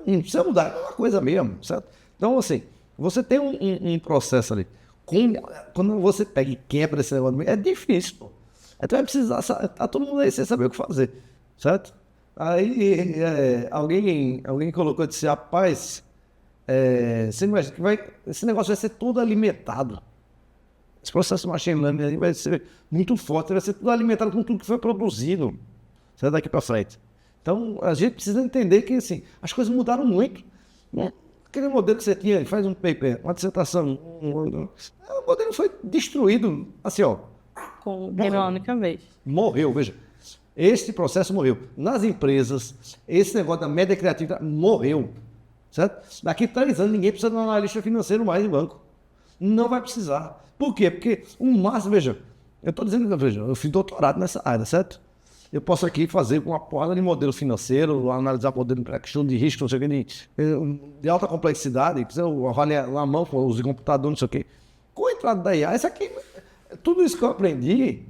S3: Não precisa mudar, é a mesma coisa mesmo, certo? Então, assim, você tem um processo ali. Quando você pega e quebra esse negócio, é difícil, pô. Então vai precisar, tá todo mundo aí sem saber o que fazer, certo? Aí alguém colocou, disse, rapaz, você imagina que esse negócio vai ser todo alimentado. Esse processo machine learning aí vai ser muito forte, vai ser tudo alimentado com tudo que foi produzido, certo? Daqui para frente. Então, a gente precisa entender que, assim, as coisas mudaram muito, né? Aquele modelo que você tinha, faz um paper, uma dissertação, o modelo foi destruído, assim, ó.
S1: Com uma única vez.
S3: Morreu, veja. Este processo morreu. Nas empresas, esse negócio da média criativa morreu, certo? Daqui a 3 anos, ninguém precisa de um analista financeiro mais em banco. Não vai precisar. Por quê? Porque o máximo, veja, eu estou dizendo, veja, eu fiz doutorado nessa área, certo? Eu posso aqui fazer uma porrada de modelo financeiro, analisar modelo para questão de risco, não sei o que, de alta complexidade, eu avaliar na mão com os computadores, não sei o que. Com a entrada da IA, isso aqui, tudo isso que eu aprendi,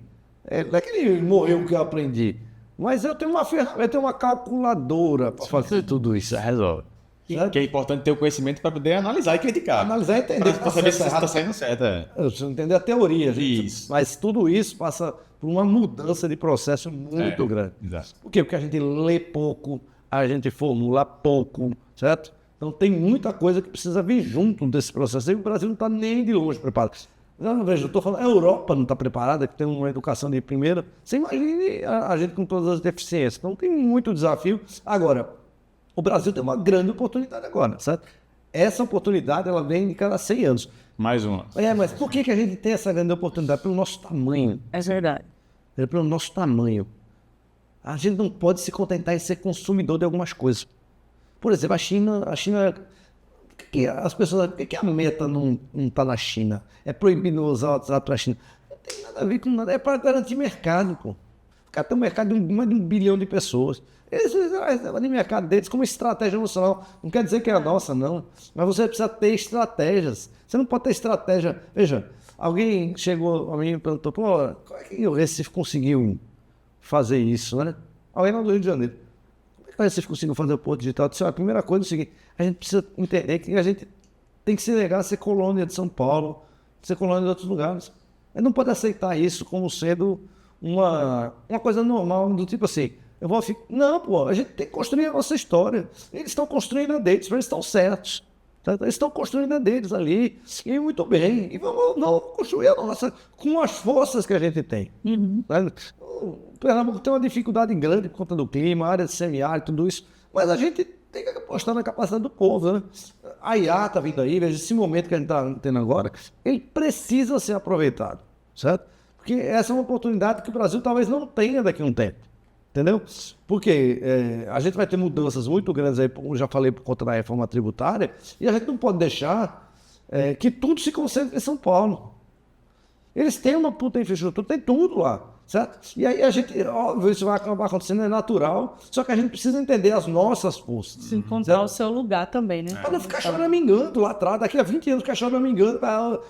S3: não é que ele morreu que eu aprendi, mas eu tenho uma ferramenta, eu tenho uma calculadora para fazer tudo isso, resolve.
S2: Que é importante ter o conhecimento para poder analisar e criticar.
S3: Analisar e entender.
S2: Para saber se está saindo certo.
S3: Você entender a teoria, gente.
S2: Isso.
S3: Mas tudo isso passa por uma mudança de processo muito grande.
S2: Exato.
S3: Por quê? Porque a gente lê pouco, a gente formula pouco, certo? Então tem muita coisa que precisa vir junto desse processo. E o Brasil não está nem de longe preparado. Não, veja, eu estou falando, a Europa não está preparada, que tem uma educação de primeira. Você imagine a gente com todas as deficiências. Então tem muito desafio. Agora, o Brasil tem uma grande oportunidade agora, certo? Essa oportunidade, ela vem de cada 100 anos.
S2: Mais uma.
S3: Mas por que a gente tem essa grande oportunidade? Pelo nosso tamanho.
S1: É verdade.
S3: Pelo nosso tamanho. A gente não pode se contentar em ser consumidor de algumas coisas. Por exemplo, a China as pessoas, por que a meta não está na China? É proibido usar o WhatsApp para a China. Não tem nada a ver com nada, é para garantir mercado, pô. O cara tem um mercado de mais de 1 bilhão de pessoas. Eles de mercado deles como estratégia emocional. Não quer dizer que é a nossa, não. Mas você precisa ter estratégias. Você não pode ter estratégia. Veja, alguém chegou a mim e perguntou, pô, como é que o Recife conseguiu fazer isso, né? Alguém lá do Rio de Janeiro. Como é que o Recife conseguiu fazer o Porto Digital? Eu disse, a primeira coisa é o seguinte, a gente precisa entender que a gente tem que se negar a ser colônia de São Paulo, ser colônia de outros lugares. A gente não pode aceitar isso como sendo uma coisa normal, do tipo assim, eu vou ficar... Não, pô, a gente tem que construir a nossa história. Eles estão construindo a deles, eles estão certos. Tá? Eles estão construindo a deles ali, e muito bem. E vamos construir a nossa com as forças que a gente tem. Tá? O Pernambuco tem uma dificuldade grande por conta do clima, área de semiárido, tudo isso. Mas a gente tem que apostar na capacidade do povo, né? A IA está vindo aí, veja, esse momento que a gente está tendo agora, ele precisa ser aproveitado, certo? Porque essa é uma oportunidade que o Brasil talvez não tenha daqui a um tempo. Entendeu? Porque a gente vai ter mudanças muito grandes aí, como eu já falei, por conta da reforma tributária, e a gente não pode deixar que tudo se concentre em São Paulo. Eles têm uma puta infraestrutura, tem tudo lá, certo? E aí a gente, óbvio, isso vai acabar acontecendo, é natural, só que a gente precisa entender as nossas forças.
S1: Se encontrar o seu lugar também, né?
S3: Para não ficar choramingando lá atrás, daqui a 20 anos ficar choramingando.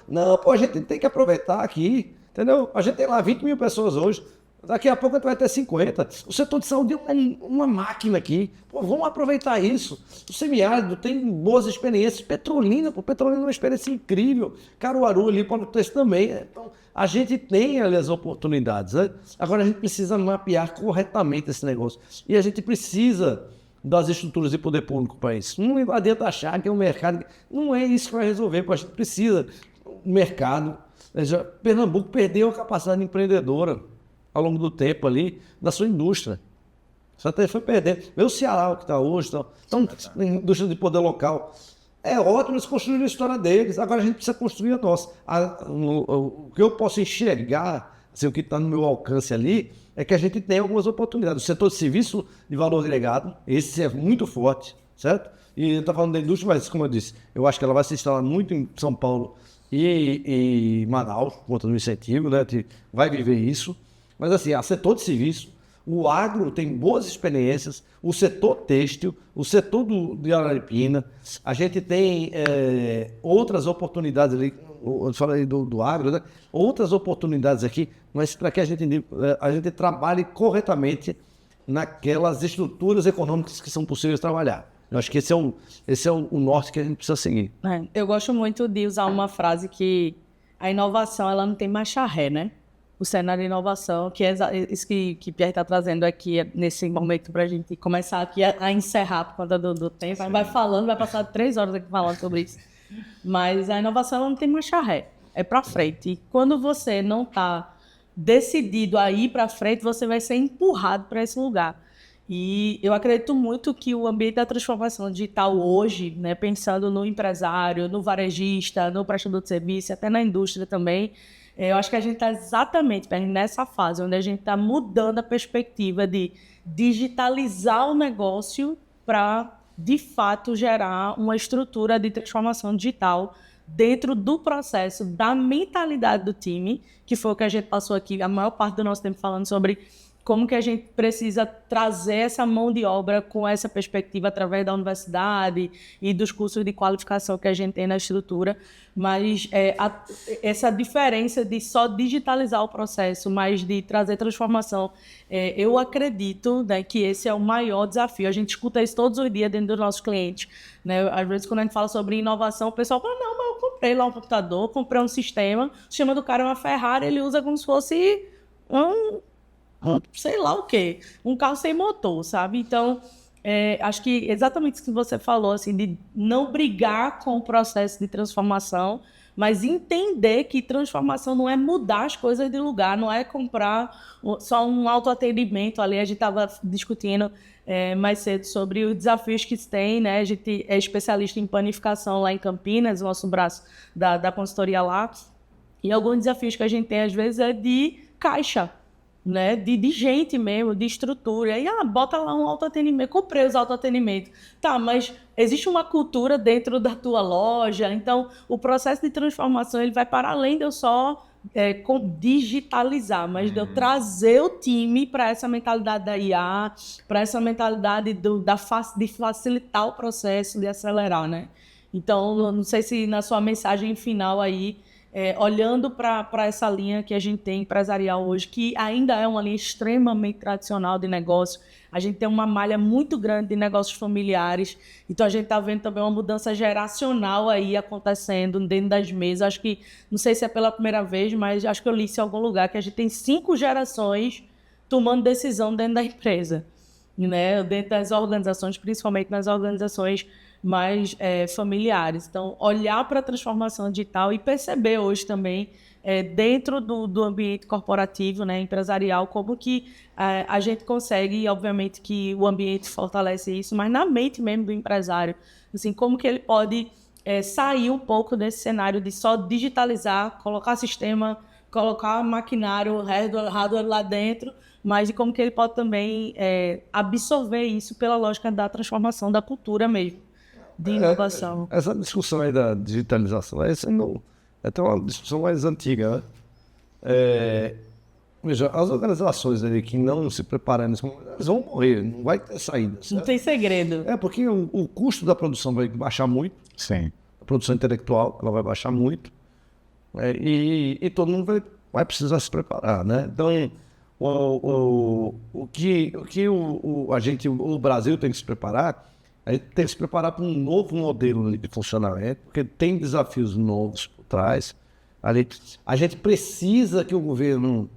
S3: Não, pô, a gente tem que aproveitar aqui, entendeu? A gente tem lá 20 mil pessoas hoje. Daqui a pouco a gente vai ter 50. O setor de saúde é uma máquina aqui. Pô, vamos aproveitar isso. O semiárido tem boas experiências. Petrolina, pô, Petrolina é uma experiência incrível. Caruaru ali, pode ter isso também. Então, a gente tem ali as oportunidades, né? Agora a gente precisa mapear corretamente esse negócio. E a gente precisa das estruturas de poder público para isso. Não adianta achar que é um mercado... Não é isso que vai resolver, pô. A gente precisa do mercado. Pernambuco perdeu a capacidade empreendedora ao longo do tempo ali, da sua indústria. Só até foi perdendo. Vê o Ceará, o que está hoje, então, indústria de poder local. É ótimo eles construírem a história deles, agora a gente precisa construir a nossa. O que eu posso enxergar, assim, o que está no meu alcance ali, é que a gente tem algumas oportunidades. O setor de serviço de valor agregado, esse é muito forte, certo? E eu estou falando da indústria, mas como eu disse, eu acho que ela vai se instalar muito em São Paulo e Manaus, por conta do incentivo, né? Vai viver isso. Mas assim, o setor de serviço, o agro tem boas experiências, o setor têxtil, o setor de Araripina, a gente tem outras oportunidades ali, eu falei do agro, né? Outras oportunidades aqui, mas para que a gente trabalhe corretamente naquelas estruturas econômicas que são possíveis trabalhar. Eu acho que esse é o norte que a gente precisa seguir.
S1: Eu gosto muito de usar uma frase que a inovação ela não tem marcha ré, né? o cenário de inovação, que é isso que Pierre está trazendo aqui nesse momento para a gente começar aqui a encerrar por conta do tempo. Aí vai falando, vai passar 3 horas aqui falando sobre isso. Mas a inovação não tem marcha ré, é para frente. E quando você não está decidido a ir para frente, você vai ser empurrado para esse lugar. E eu acredito muito que o ambiente da transformação digital hoje, né, pensando no empresário, no varejista, no prestador de serviço, até na indústria também, eu acho que a gente está exatamente nessa fase onde a gente está mudando a perspectiva de digitalizar o negócio para, de fato, gerar uma estrutura de transformação digital dentro do processo, da mentalidade do time, que foi o que a gente passou aqui a maior parte do nosso tempo falando sobre como que a gente precisa trazer essa mão de obra com essa perspectiva através da universidade e dos cursos de qualificação que a gente tem na estrutura, mas essa diferença de só digitalizar o processo, mas de trazer transformação, eu acredito, né, que esse é o maior desafio. A gente escuta isso todos os dias dentro dos nossos clientes, né? Às vezes, quando a gente fala sobre inovação, o pessoal fala, não, mas eu comprei lá um computador, comprei um sistema, o sistema do cara é uma Ferrari, ele usa como se fosse sei lá o quê, um carro sem motor, sabe? Então, acho que exatamente isso que você falou, assim, de não brigar com o processo de transformação, mas entender que transformação não é mudar as coisas de lugar, não é comprar só um autoatendimento ali. A gente estava discutindo mais cedo sobre os desafios que se tem, né? A gente é especialista em panificação lá em Campinas, o nosso braço da consultoria lá, e alguns desafios que a gente tem, às vezes, é de caixa, né, de gente mesmo, de estrutura. E bota lá um autoatendimento, comprei os autoatendimentos. Tá, mas existe uma cultura dentro da tua loja, então o processo de transformação ele vai para além de eu só digitalizar, mas de eu trazer o time para essa mentalidade da IA, para essa mentalidade de facilitar o processo, de acelerar, né? Então, não sei se na sua mensagem final aí, olhando para essa linha que a gente tem empresarial hoje, que ainda é uma linha extremamente tradicional de negócio, a gente tem uma malha muito grande de negócios familiares, então a gente está vendo também uma mudança geracional aí acontecendo dentro das mesas. Acho que, não sei se é pela primeira vez, mas acho que eu li isso em algum lugar, que a gente tem 5 gerações tomando decisão dentro da empresa, né? Dentro das organizações, principalmente nas organizações mais familiares. Então, olhar para a transformação digital e perceber hoje também, dentro do ambiente corporativo, né, empresarial, como que a gente consegue, e obviamente que o ambiente fortalece isso, mas na mente mesmo do empresário, assim, como que ele pode sair um pouco desse cenário de só digitalizar, colocar sistema, colocar maquinário, hardware lá dentro, mas de como que ele pode também absorver isso pela lógica da transformação da cultura mesmo, de inovação.
S3: Essa discussão aí da digitalização é até uma discussão mais antiga, né? Veja, as organizações ali que não se preparam nesse momento, elas vão morrer, não vai ter saída. Certo?
S1: Não tem segredo.
S3: Porque o custo da produção vai baixar muito.
S2: Sim.
S3: A produção intelectual ela vai baixar muito. E todo mundo vai precisar se preparar, né? Então, o que o Brasil tem que se preparar, a gente tem que se preparar para um novo modelo de funcionamento, porque tem desafios novos por trás. A gente precisa que o governo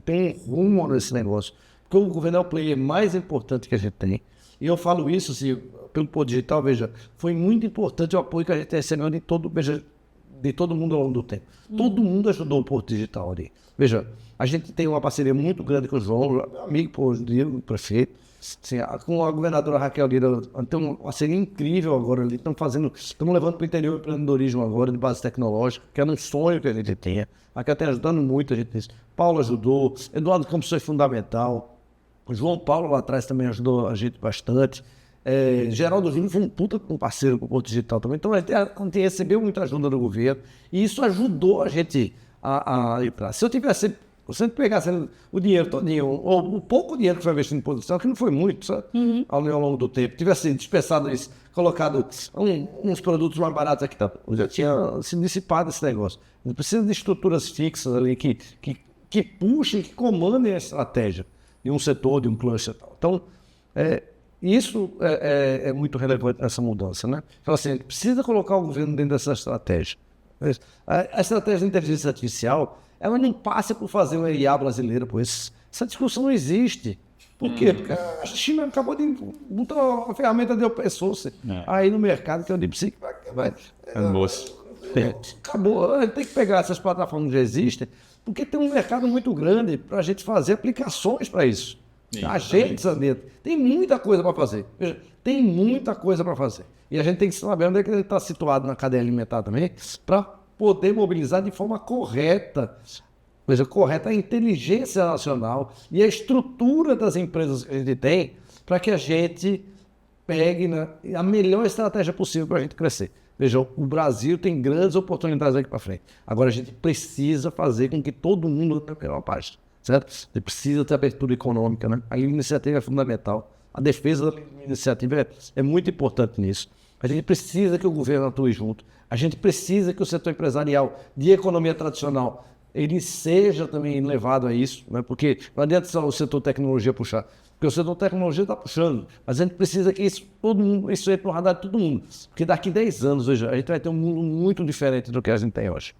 S3: tenha rumo nesse negócio, porque o governo é o player mais importante que a gente tem. E eu falo isso, assim, pelo Porto Digital, veja, foi muito importante o apoio que a gente recebeu de todo mundo ao longo do tempo. Todo mundo ajudou o Porto Digital ali. Veja, a gente tem uma parceria muito grande com o João, meu amigo, o prefeito. Assim, com a governadora Raquel Lira, tem uma parceria incrível agora ali. Estamos levando para o interior o empreendedorismo agora, de base tecnológica, que era um sonho que a gente tinha. A Raquel está ajudando muito a gente nisso. Paulo ajudou, Eduardo Campos foi fundamental. O João Paulo lá atrás também ajudou a gente bastante. Geraldo Júnior foi um puta parceiro com o Porto Digital também. Então a gente recebeu muita ajuda do governo e isso ajudou a gente a ir para. Se eu pegasse o dinheiro todinho, ou o pouco dinheiro que foi investido em produção, que não foi muito, sabe? Ao longo do tempo, tivesse dispensado isso, colocado uns produtos mais baratos aqui, já tinha se dissipado esse negócio. A gente precisa de estruturas fixas ali que puxem, que comandem a estratégia de um setor, de um cluster. Então, isso é muito relevante nessa mudança, né? Então, assim, a gente precisa colocar o governo dentro dessa estratégia. A estratégia de inteligência artificial, ela não passa por fazer uma IA brasileira, pois essa discussão não existe. Por quê? Porque a China acabou de botar uma ferramenta de open source aí no mercado, que é o DeepSeek. Acabou. A gente tem que pegar essas plataformas que já existem, porque tem um mercado muito grande para a gente fazer aplicações para isso. Agentes dentro. Tem muita coisa para fazer. Veja, tem muita coisa para fazer. E a gente tem que saber onde é que ele está situado na cadeia alimentar também, para poder mobilizar de forma correta. Veja, correta a inteligência nacional e a estrutura das empresas que a gente tem para que a gente pegue a melhor estratégia possível para a gente crescer. Veja, o Brasil tem grandes oportunidades aqui para frente. Agora a gente precisa fazer com que todo mundo tenha a melhor página, certo? Você precisa ter abertura econômica, né? A iniciativa é fundamental. A defesa da iniciativa é muito importante nisso. A gente precisa que o governo atue junto. A gente precisa que o setor empresarial de economia tradicional ele seja também levado a isso, né? Porque não adianta só o setor tecnologia puxar, porque o setor tecnologia está puxando, mas a gente precisa que isso entre no radar de todo mundo, porque daqui 10 anos, veja, a gente vai ter um mundo muito diferente do que a gente tem hoje,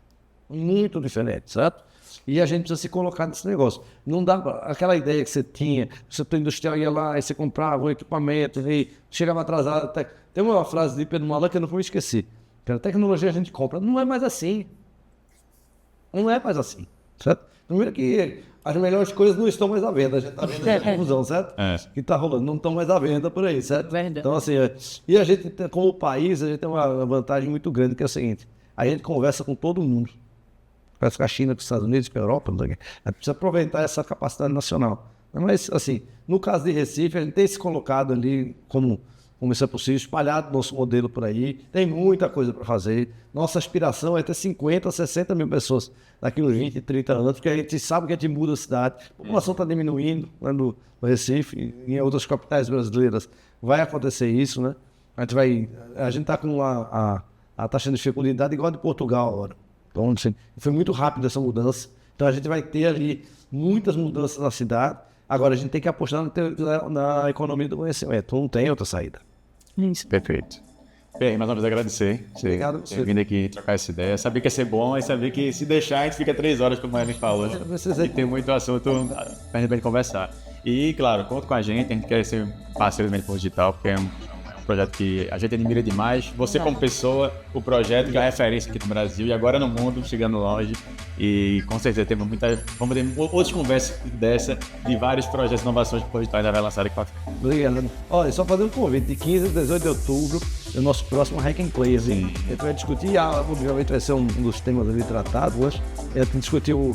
S3: muito diferente, certo? E a gente precisa se colocar nesse negócio. Não dá aquela ideia que você tinha, o setor industrial ia lá e você comprava um equipamento e chegava atrasado. Tem uma frase de Pedro Malan que eu não vou esquecer, que a tecnologia a gente compra, não é mais assim. Não é mais assim, certo? Primeiro que as melhores coisas não estão mais à venda, a gente está vendo essa confusão, certo? Que está rolando, não estão mais à venda por aí, certo?
S1: Verdade.
S3: Então, assim, e a gente, como país, a gente tem uma vantagem muito grande, que é o seguinte, a gente conversa com todo mundo, conversa com a China, com os Estados Unidos, com a Europa, a gente precisa aproveitar essa capacidade nacional. Mas, assim, no caso de Recife, a gente tem se colocado ali como isso é possível, espalhado nosso modelo por aí, tem muita coisa para fazer. Nossa aspiração é ter 50, 60 mil pessoas daqui uns 20, 30 anos, porque a gente sabe que a gente muda a cidade. A população está diminuindo, né, no Recife, em outras capitais brasileiras vai acontecer isso, né? A gente está com a taxa de fecundidade igual a de Portugal agora. Então, assim, foi muito rápido essa mudança. Então, a gente vai ter ali muitas mudanças na cidade. Agora, a gente tem que apostar na economia do conhecimento. Não tem outra saída.
S1: Isso.
S2: Perfeito. Bem, mais uma vez agradecer.
S3: Obrigado.
S2: Ter vindo aqui trocar essa ideia. Sabia que ia ser bom, mas sabia que se deixar a gente fica 3 horas, como a Ellen falou. E tem muito assunto pra gente conversar. E, claro, conta com a gente quer ser parceiro do Mente Digital, porque é um projeto que a gente admira demais. Você como pessoa, o projeto que é a referência aqui no Brasil e agora no mundo, chegando longe. E com certeza vamos ter outras conversas dessa, de vários projetos de inovações que o Digital já vai lançar aqui para frente.
S3: Obrigado. Olha, só fazer um convite, de 15 a 18 de outubro, é o nosso próximo Hack and Play. Assim. A gente vai discutir, obviamente vai ser um dos temas ali tratados hoje. A gente discutiu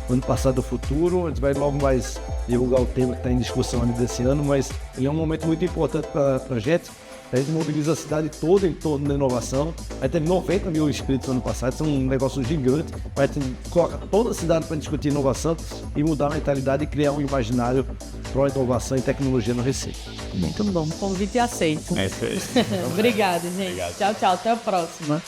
S3: o ano passado o futuro, a gente vai logo mais divulgar o tema que está em discussão ali desse ano, mas ele é um momento muito importante para a gente. A gente mobiliza a cidade toda em torno da inovação. Aí teve 90 mil inscritos no ano passado, isso é um negócio gigante. A gente coloca toda a cidade para discutir inovação e mudar a mentalidade e criar um imaginário para inovação e tecnologia no Recife.
S1: Muito bom, convite aceito.
S2: É isso aí.
S1: Obrigada, gente.
S2: Obrigado.
S1: Tchau, tchau. Até a próxima.